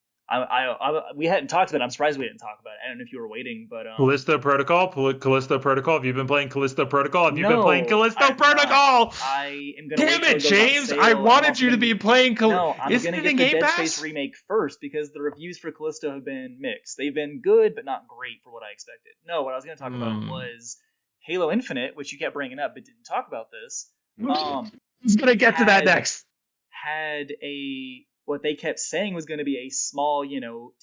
We hadn't talked about it. I'm surprised we didn't talk about it. I don't know if you were waiting, but Callisto Protocol. Have you been playing Callisto Protocol? Have you been playing Callisto Protocol? Not. I am gonna. Damn it, James! I wanted you to be playing Callisto. No, I'm gonna get the Dead Space remake first because the reviews for Callisto have been mixed. They've been good, but not great for what I expected. No, what I was gonna talk about was Halo Infinite, which you kept bringing up, but didn't talk about this. I was gonna get to that next. Had what they kept saying was going to be a small,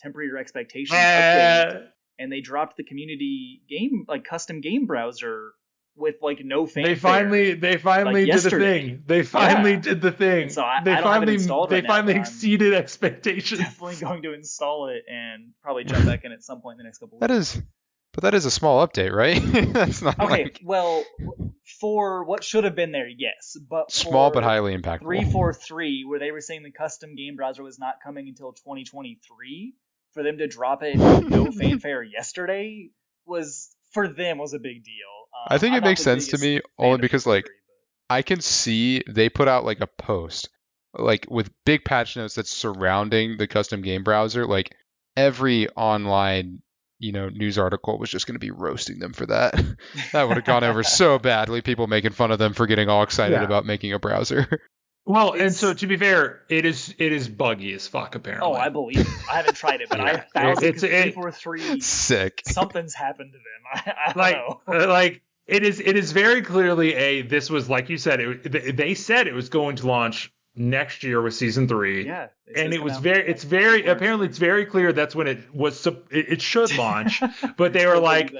temporary your expectations update, and they dropped the community game, custom game browser with no fanfare. They finally did the thing. They finally did the thing. So I don't have it installed right now. They finally exceeded expectations. Definitely going to install it and probably jump back in at some point in the next couple weeks. That is a small update, right? That's not okay. Well, for what should have been there, yes, but small but highly impactful. 343, where they were saying the custom game browser was not coming until 2023, for them to drop it no fanfare yesterday was a big deal. I think it makes sense to me only because I can see they put out a post with big patch notes that's surrounding the custom game browser. Every online news article was just going to be roasting them for that. That would have gone over so badly. People making fun of them for getting all excited about making a browser. Well, and so to be fair, it is buggy as fuck apparently. Oh, I believe it. I haven't tried it, but I found it's 343. Sick. Something's happened to them. I don't know. It is very clearly this was like you said. They said it was going to launch next year with season 3. Yeah. And it's very clear that's when it should launch, but they were like,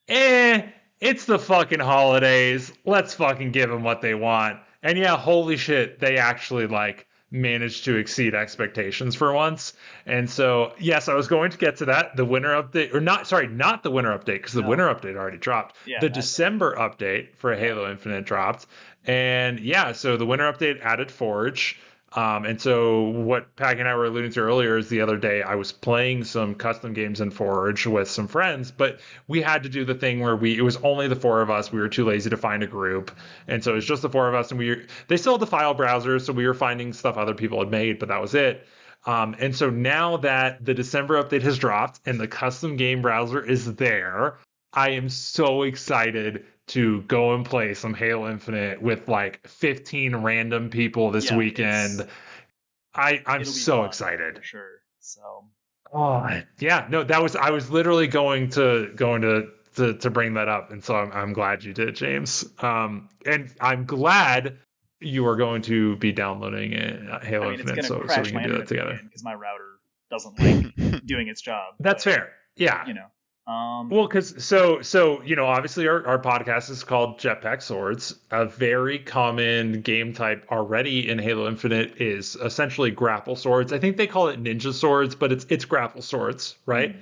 it's the fucking holidays. Let's fucking give them what they want. And yeah, holy shit, they actually managed to exceed expectations for once. And so, yes, I was going to get to that. The winter update, not the winter update, because the winter update already dropped. Yeah, the December update for Halo Infinite dropped. And yeah, so the winter update added Forge. And so what Pack and I were alluding to earlier is the other day I was playing some custom games in Forge with some friends, but we had to do the thing where it was only the 4 of us. We were too lazy to find a group. And so it was just the 4 of us, and they still had the file browser. So we were finding stuff other people had made, but that was it. And so now that the December update has dropped and the custom game browser is there, I am so excited to go and play some Halo Infinite with 15 random people this weekend. I'm so excited. For sure. So. Oh yeah, no, I was literally going to bring that up, and so I'm glad you did, James. And I'm glad you are going to be downloading Halo Infinite, so we can do it together. Because my router doesn't like doing its job. That's fair. Yeah. Well, because obviously our podcast is called Jetpack Swords. A very common game type already in Halo Infinite is essentially grapple swords. I think they call it ninja swords, but it's grapple swords, right?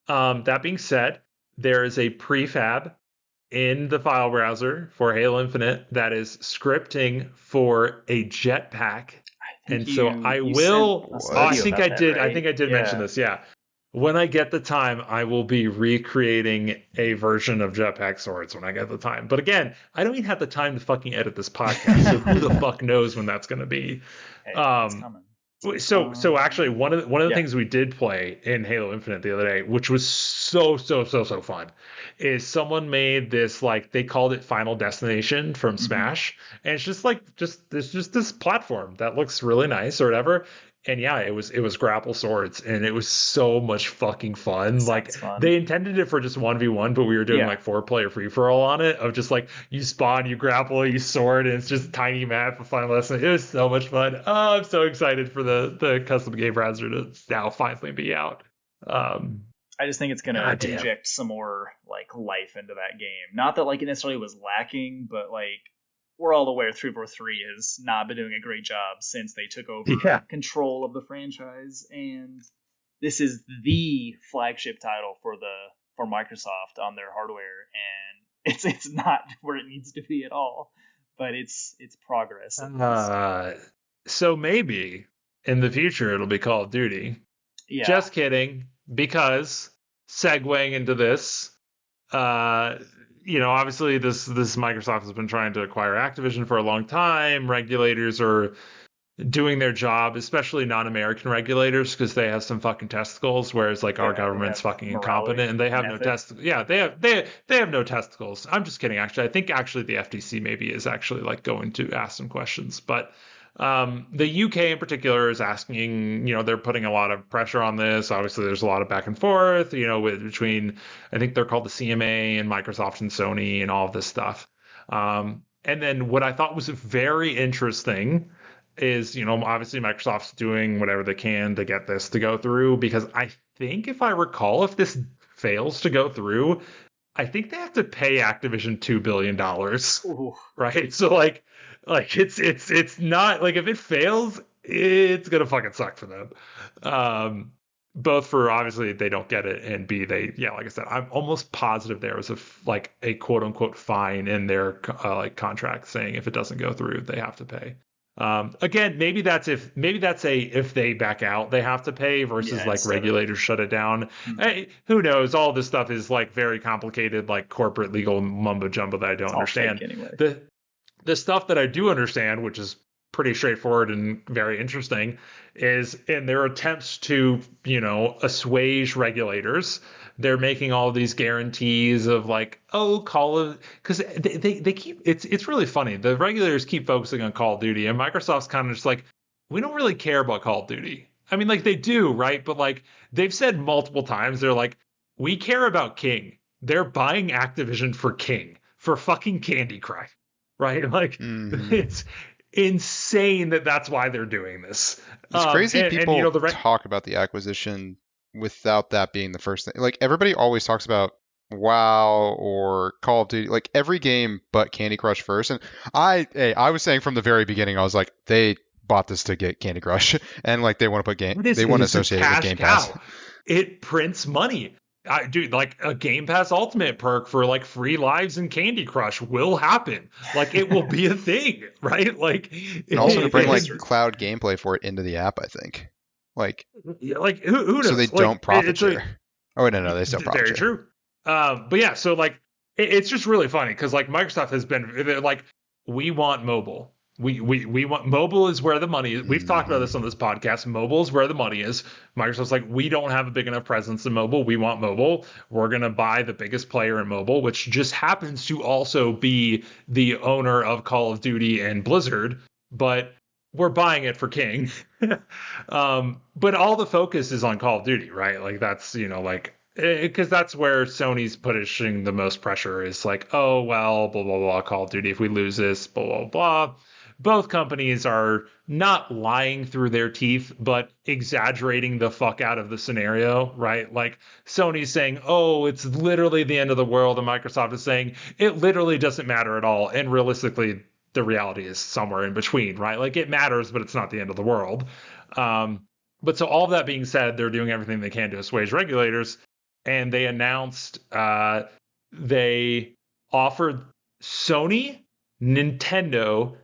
Mm-hmm. That being said, there is a prefab in the file browser for Halo Infinite that is scripting for a jetpack. And so I will. I think I did. Right? I think I did mention this. Yeah. When I get the time, I will be recreating a version of Jetpack Swords when I get the time. But again, I don't even have the time to fucking edit this podcast, so who the fuck knows when that's going to be? Hey, it's coming. So actually, one of the things we did play in Halo Infinite the other day, which was so fun, is someone made this they called it Final Destination from Smash, and it's just this platform that looks really nice or whatever. And yeah, it was grapple swords, and it was so much fucking fun. Fun. They intended it for just 1v1, but we were doing 4-player free for all on it of just you spawn, you grapple, you sword, and it's just a tiny map of Final Destination. It was so much fun. Oh, I'm so excited for the custom game browser to now finally be out. I just think it's gonna inject some more life into that game. Not that it necessarily was lacking, but we're all aware 343 has not been doing a great job since they took over control of the franchise, and this is the flagship title for the for Microsoft on their hardware, and it's not where it needs to be at all. But it's progress. So maybe in the future it'll be Call of Duty. Yeah. Just kidding. Because segueing into this, obviously this Microsoft has been trying to acquire Activision for a long time. Regulators are doing their job, especially non-American regulators, because they have some fucking testicles, whereas like our government's fucking incompetent and they have no testicles. Yeah, they have no testicles. I'm just kidding. Actually, I think the FTC maybe is actually like going to ask some questions, but the UK in particular is asking, they're putting a lot of pressure on this. Obviously, there's a lot of back and forth, between, I think they're called the CMA and Microsoft and Sony and all of this stuff. And then what I thought was very interesting is, obviously Microsoft's doing whatever they can to get this to go through, because I think if I recall, if this fails to go through, I think they have to pay Activision $2 billion. Ooh. Right. So like it's not like, if it fails, it's going to fucking suck for them. Both for obviously they don't get it, and B, like I said, I'm almost positive there was a quote unquote fine in their contract saying if it doesn't go through, they have to pay. Again, maybe that's if they back out, they have to pay versus regulators shut it down. Mm-hmm. Hey, who knows? All this stuff is like very complicated, like corporate legal mumbo jumbo that I don't understand. Anyway. The stuff that I do understand, which is pretty straightforward and very interesting, is in their attempts to, assuage regulators, they're making all these guarantees of like, because they keep, it's really funny. The regulators keep focusing on Call of Duty, and Microsoft's kind of just like, we don't really care about Call of Duty. I mean, like they do, right? But like they've said multiple times, they're like, we care about King. They're buying Activision for King, for fucking Candy Crush, right? Like it's insane that's why they're doing this. It's crazy people talk about the acquisition without that being the first thing. Like everybody always talks about WoW or Call of Duty, like every game but Candy Crush first. And I was saying from the very beginning, I was like, they bought this to get Candy Crush, and like they want to put they want to associate it with Game Pass. It prints money. Dude, like a Game Pass Ultimate perk for like free lives in Candy Crush will happen. Like it will be a thing, right? Like, and also to bring like cloud gameplay for it into the app, I think. Like who knows? So they don't profit share. Oh no, they still profit share. Very true. But yeah, so like it's just really funny because like Microsoft has been like, we want mobile. We want mobile is where the money is. We've talked about this on this podcast. Mobile is where the money is. Microsoft's like, we don't have a big enough presence in mobile. We want mobile. We're going to buy the biggest player in mobile, which just happens to also be the owner of Call of Duty and Blizzard, but we're buying it for King. But all the focus is on Call of Duty, right? Like that's, because that's where Sony's pushing the most pressure is like, oh, well, blah, blah, blah, Call of Duty. If we lose this, blah, blah, blah. Both companies are not lying through their teeth, but exaggerating the fuck out of the scenario, right? Like Sony's saying, oh, it's literally the end of the world. And Microsoft is saying it literally doesn't matter at all. And realistically, the reality is somewhere in between, right? Like it matters, but it's not the end of the world. But so all that being said, they're doing everything they can to assuage regulators. And they announced they offered Sony, Nintendo,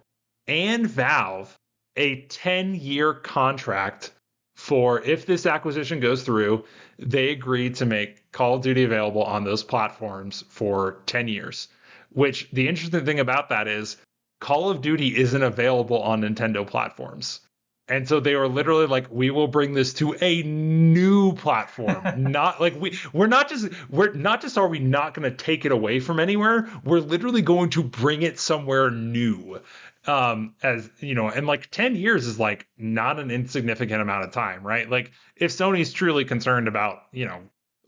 and Valve a 10-year contract for, if this acquisition goes through, they agreed to make Call of Duty available on those platforms for 10 years. Which the interesting thing about that is Call of Duty isn't available on Nintendo platforms. And so they were literally like, we will bring this to a new platform. Not like we're not just are we not going to take it away from anywhere? We're literally going to bring it somewhere new. As you know, and like 10 years is like not an insignificant amount of time, right? Like if Sony's truly concerned about,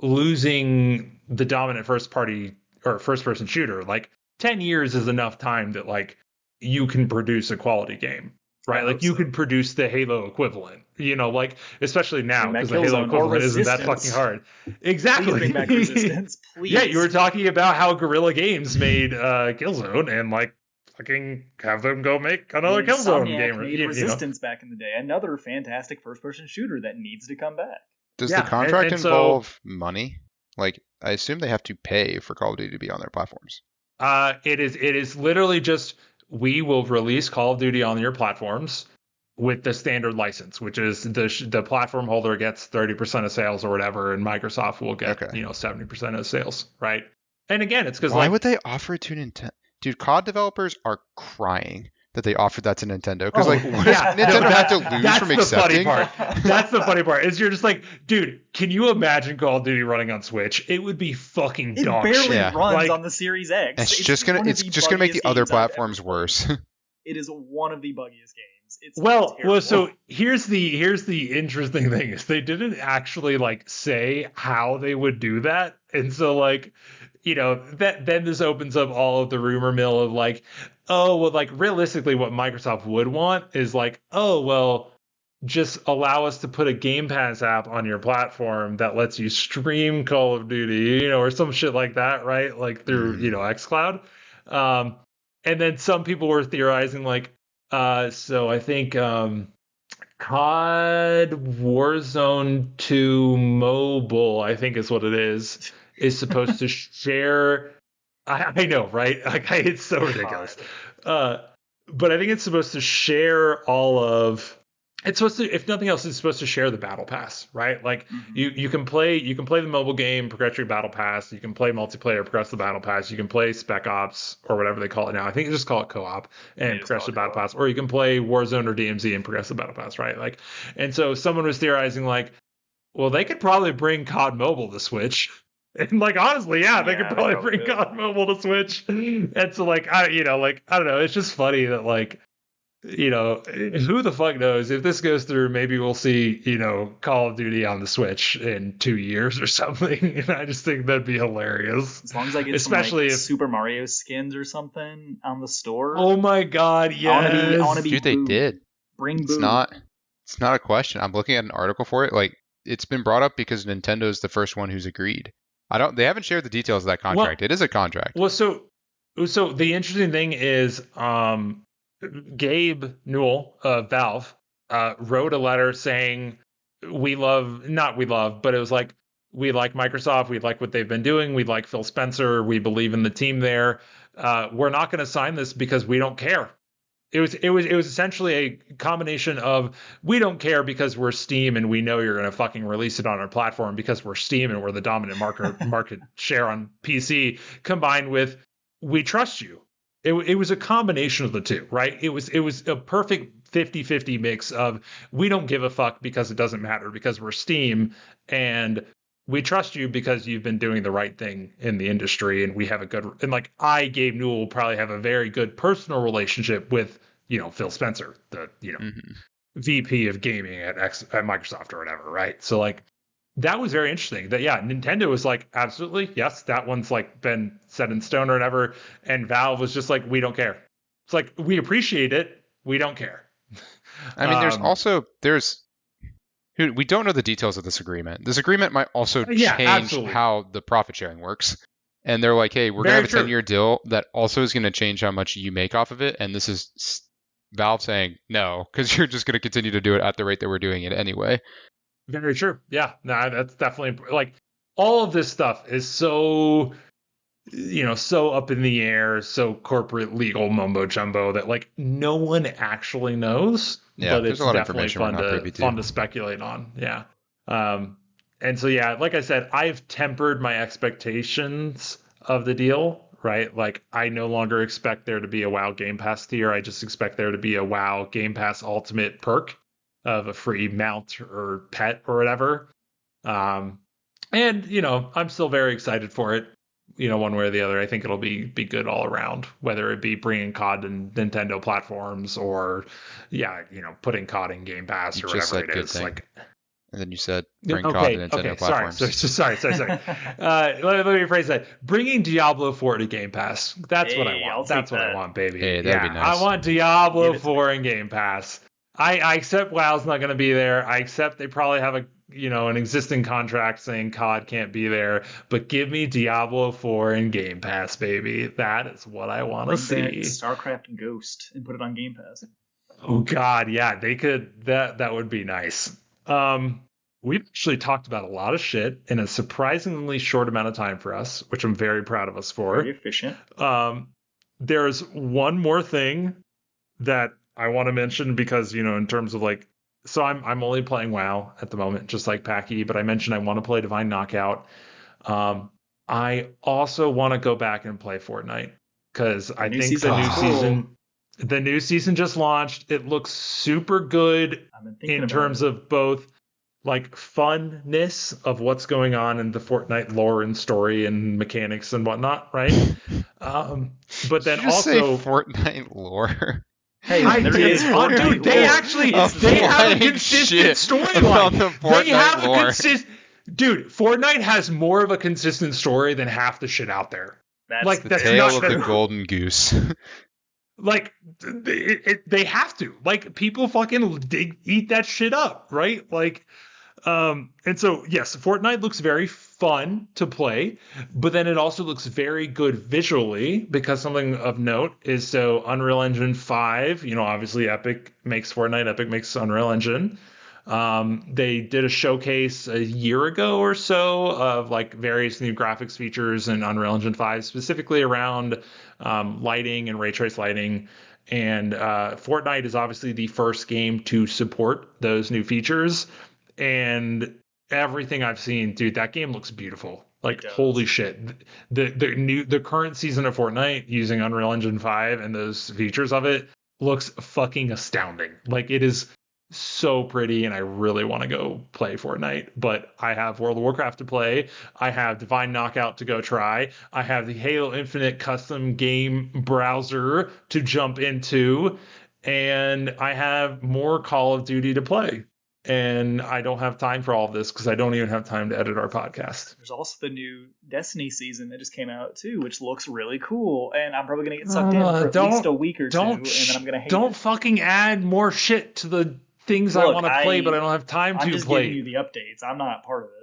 losing the dominant first person shooter, like 10 years is enough time that like you can produce a quality game. Right, like you could produce the Halo equivalent, like especially now because the Halo equivalent isn't that fucking hard. Exactly. Please bring back Resistance, please. Yeah, you were talking about how Guerrilla Games made Killzone, and like fucking have them go make another Killzone game. Made Resistance back in the day, another fantastic first-person shooter that needs to come back. Does the contract involve money? Like, I assume they have to pay for Call of Duty to be on their platforms. It is literally just we will release Call of Duty on your platforms with the standard license, which is the platform holder gets 30% of sales or whatever, and Microsoft will get 70% of sales, right? And again, it's because why would they offer it to Nintendo? Dude, COD developers are crying that they offered that to Nintendo because what does Nintendo have to lose from accepting? That's the funny part. Is you're just like, dude, can you imagine Call of Duty running on Switch? It would be fucking dog shit. It barely runs on the Series X. It's just gonna make the other platforms worse. It is one of the buggiest games. It's well, so here's the interesting thing is they didn't actually like say how they would do that, and so like, you know, that then this opens up all of the rumor mill of like, oh well, like realistically what Microsoft would want is like, oh well, just allow us to put a Game Pass app on your platform that lets you stream Call of Duty, you know, or some shit like that, right? Like through you know, xCloud. And then some people were theorizing like, so I think COD Warzone 2 Mobile, I think is what it is supposed to share. I know, right? Like, it's so ridiculous. But I think it's supposed to share all of. It's supposed to, if nothing else, it's supposed to share the battle pass, right? Like you can play the mobile game, Progress Your Battle Pass. You can play multiplayer, Progress the Battle Pass. You can play Spec Ops or whatever they call it now. I think they just call it co-op and Progress the Battle Pass, or you can play Warzone or DMZ and Progress the Battle Pass, right? Like, and so someone was theorizing like, well, they could probably bring COD Mobile to Switch. And like, honestly, they could probably bring COD Mobile to Switch. And so like, I don't know. It's just funny that like, you know, who the fuck knows if this goes through, maybe we'll see, you know, Call of Duty on the Switch in 2 years or something. And I just think that'd be hilarious. As long as I get especially some, like, Super Mario skins or something on the store. Oh my God. Yes. I want to be Dude, they did. Bring it's not a question. I'm looking at an article for it. Like, it's been brought up because Nintendo's the first one who's agreed. They haven't shared the details of that contract. Well, it is a contract. Well, so the interesting thing is, Gabe Newell of Valve wrote a letter saying but it was like, we like Microsoft, we like what they've been doing, we like Phil Spencer, we believe in the team there. We're not going to sign this because we don't care. It was essentially a combination of we don't care because we're Steam and we know you're going to fucking release it on our platform because we're Steam and we're the dominant market share on PC, combined with we trust you. It was a combination of the two, right? It was a perfect 50-50 mix of we don't give a fuck because it doesn't matter because we're Steam, and we trust you because you've been doing the right thing in the industry, and we have Gabe Newell will probably have a very good personal relationship with, you know, Phil Spencer, the, you know, VP of gaming at Microsoft or whatever, right? So like, that was very interesting that, Nintendo was like, absolutely, yes, that one's like been set in stone or whatever. And Valve was just like, we don't care. It's like, we appreciate it. We don't care. I mean, we don't know the details of this agreement. This agreement might also change how the profit sharing works. And they're like, hey, we're going to have a 10-year deal that also is going to change how much you make off of it. And this is Valve saying no, because you're just going to continue to do it at the rate that we're doing it anyway. Very true. Yeah, no, that's definitely like all of this stuff is so, you know, so up in the air, so corporate legal mumbo jumbo that like no one actually knows. Yeah, but it's definitely fun to speculate on. Yeah. And so, like I said, I've tempered my expectations of the deal, right? Like, I no longer expect there to be a WoW Game Pass tier. I just expect there to be a WoW Game Pass Ultimate perk of a free mount or pet or whatever. And, you know, I'm still very excited for it, you know, one way or the other. I think it'll be good all around, whether it be bringing COD to Nintendo platforms or, you know, putting COD in Game Pass or whatever it is. Like, and then you said bring COD to Nintendo platforms. Sorry. Let me rephrase that. Bringing Diablo 4 to Game Pass. That's what I want. That's what I want, baby. Hey, that'd be nice. I want Diablo 4 in Game Pass. I accept WoW's not going to be there. I accept they probably have an existing contract saying COD can't be there, but give me Diablo 4 in Game Pass, baby. That is what I want to see. StarCraft and Ghost and put it on Game Pass. Oh God, yeah, they could. That would be nice. we've actually talked about a lot of shit in a surprisingly short amount of time for us, which I'm very proud of us for. Very efficient. There's one more thing that I want to mention because, in terms of like, so I'm only playing WoW at the moment, just like Packy, but I mentioned I want to play Divine Knockout. I also want to go back and play Fortnite because I think the new season just launched. It looks super good in terms of both like funness of what's going on in the Fortnite lore and story and mechanics and whatnot, right? But then also say Fortnite lore. Hey, dude, they have a consistent storyline. They have a consistent. Dude, Fortnite has more of a consistent story than half the shit out there. That's the tale of the golden goose. Like, they have to. Like, people fucking eat that shit up, right? Like, and so, yes, Fortnite looks very fun to play, but then it also looks very good visually because something of note is so Unreal Engine 5, obviously Epic makes Fortnite, Epic makes Unreal Engine. They did a showcase a year ago or so of like various new graphics features in Unreal Engine 5, specifically around lighting and ray trace lighting. And Fortnite is obviously the first game to support those new features. And everything I've seen, dude, that game looks beautiful. Like, holy shit. The current season of Fortnite using Unreal Engine 5 and those features of it looks fucking astounding. Like, it is so pretty, and I really want to go play Fortnite, but I have World of Warcraft to play. I have Divine Knockout to go try. I have the Halo Infinite custom game browser to jump into, and I have more Call of Duty to play. And I don't have time for all of this because I don't even have time to edit our podcast. There's also the new Destiny season that just came out too, which looks really cool. And I'm probably going to get sucked in for at least a week or two, and then I'm going to hate it. Don't fucking add more shit to the things I want to play, but I don't have time to play. I'm just giving you the updates. I'm not part of it.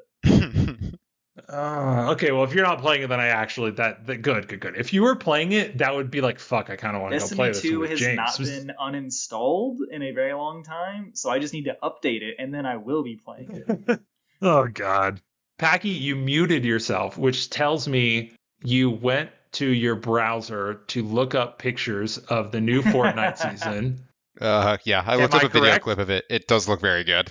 Okay, well, if you're not playing it, then I actually good. If you were playing it, that would be like, fuck, I kind of want to go play this with James. Destiny 2 has not been uninstalled in a very long time, so I just need to update it, and then I will be playing it. Oh, God. Packy, you muted yourself, which tells me you went to your browser to look up pictures of the new Fortnite season. Yeah, I looked up a video clip of it. It does look very good.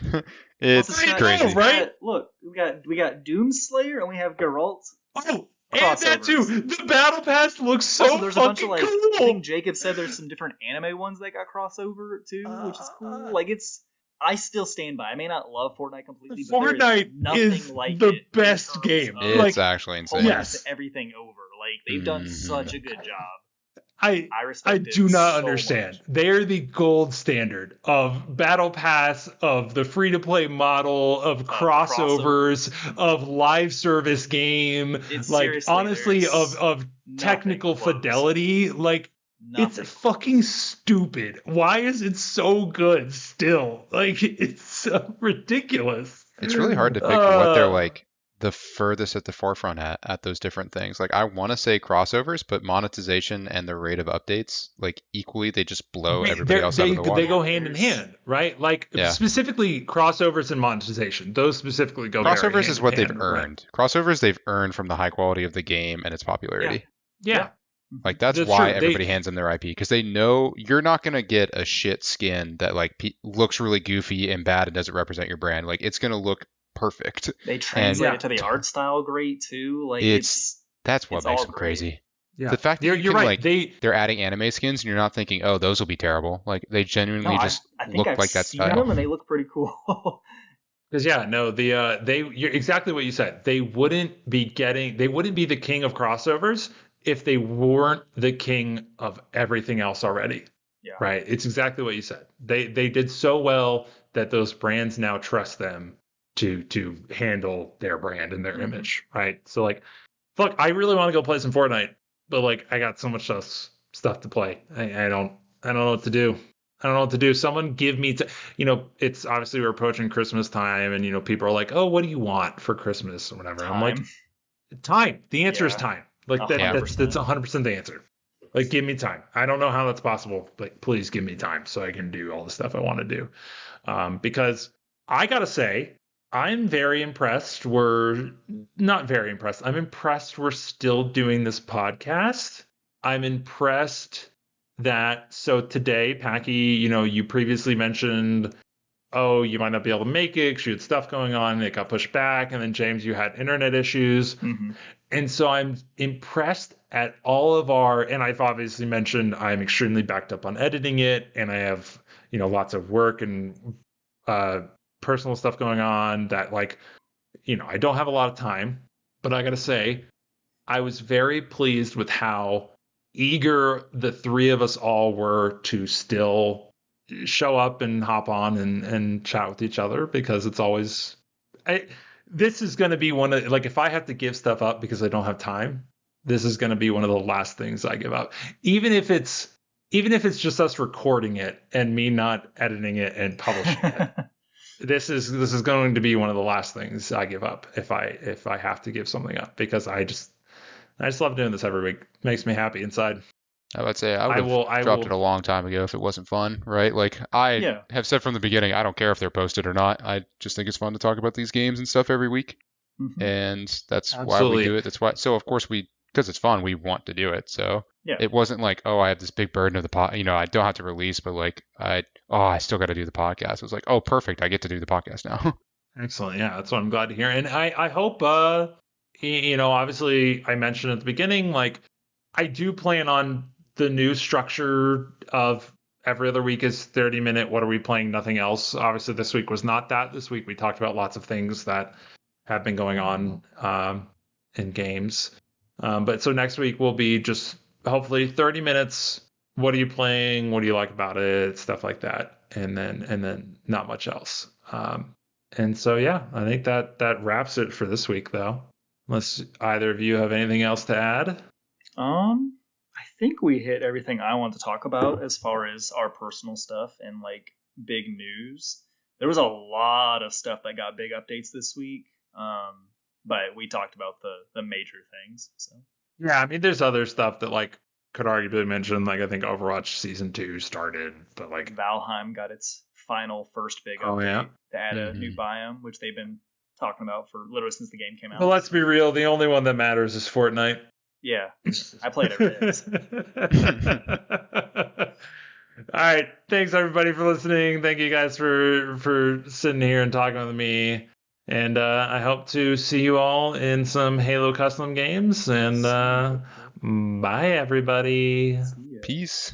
It's crazy, right? Look, we got Doomslayer and we have Geralt. Oh, and that too. The battle pass looks so also, there's fucking a bunch of, cool. I think Jacob said there's some different anime ones that got crossover too, which is cool. Like I still stand by. I may not love Fortnite completely, but Fortnite is like the best game. It's actually insane. Yes, everything over. Like they've done such a good job. I do not understand. Much. They're the gold standard of battle pass, of the free to play model, of crossovers, of live service game. It's like honestly, of technical fidelity. Like it's fucking stupid. Why is it so good still? Like it's so ridiculous. It's really hard to pick what they're like the furthest at the forefront at those different things. Like I want to say crossovers, but monetization and the rate of updates, like equally, they just blow everybody else out of the water. They go hand in hand, right? Like specifically crossovers and monetization. Those specifically go. Crossovers is what they've earned. Right? Crossovers they've earned from the high quality of the game and its popularity. Yeah. Like that's why everybody hands them their IP, because they know you're not gonna get a shit skin that like looks really goofy and bad and doesn't represent your brand. Like it's gonna look perfect. They translate it to the art style great too. Like that's what makes them crazy. Yeah. The fact that you're right. They're adding anime skins and you're not thinking, oh, those will be terrible. Like they genuinely look like that style. Them and they look pretty cool. Because you're exactly what you said. They wouldn't be the king of crossovers if they weren't the king of everything else already. Yeah. Right. It's exactly what you said. They did so well that those brands now trust them to handle their brand and their image, right? So like, fuck, I really want to go play some Fortnite, but like, I got so much stuff to play. I don't know what to do. I don't know what to do. Someone give me it's obviously we're approaching Christmas time, and people are like, oh, what do you want for Christmas or whatever? Time. I'm like, time. The answer is time. Like that's 100% the answer. Like, give me time. I don't know how that's possible, but please give me time so I can do all the stuff I want to do. Because I gotta say, I'm very impressed. We're not very impressed. I'm impressed we're still doing this podcast. I'm impressed that so today, Packy, you previously mentioned, oh, you might not be able to make it because you had stuff going on, it got pushed back, and then James, you had internet issues. Mm-hmm. And so I'm impressed at all of and I've obviously mentioned I'm extremely backed up on editing it, and I have, lots of work and personal stuff going on that I don't have a lot of time. But I got to say, I was very pleased with how eager the three of us all were to still show up and hop on and chat with each other, because it's always this is going to be one of, if I have to give stuff up because I don't have time, this is going to be one of the last things I give up, even if it's just us recording it and me not editing it and publishing it. This is going to be one of the last things I give up if I have to give something up, because I just love doing this every week. It makes me happy inside. I would say I would have dropped it a long time ago if it wasn't fun, right? Like I have said from the beginning, I don't care if they're posted or not. I just think it's fun to talk about these games and stuff every week, and that's why we do it. That's why. So of course because it's fun, we want to do it. So it wasn't like, oh, I have this big burden of the I don't have to release, but I still got to do the podcast. It was like, oh, perfect, I get to do the podcast now. Excellent. Yeah, that's what I'm glad to hear. And I hope, obviously I mentioned at the beginning, I do plan on the new structure of every other week is 30-minute. What are we playing? Nothing else. Obviously, this week was not that. This week we talked about lots of things that have been going on in games. But so next week will be just hopefully 30 minutes. What are you playing? What do you like about it? Stuff like that. And then not much else. And so, yeah, I think that wraps it for this week, though. Unless either of you have anything else to add. I think we hit everything I want to talk about as far as our personal stuff and big news. There was a lot of stuff that got big updates this week. But we talked about the major things. So yeah, I mean, there's other stuff that could arguably mention. I think Overwatch Season 2 started, but Valheim got its final first big update to add a new biome, which they've been talking about for literally since the game came out. Well, let's be real. The only one that matters is Fortnite. Yeah, I played it. All right, thanks everybody for listening. Thank you guys for sitting here and talking with me. And I hope to see you all in some Halo custom games. And bye, everybody. Peace.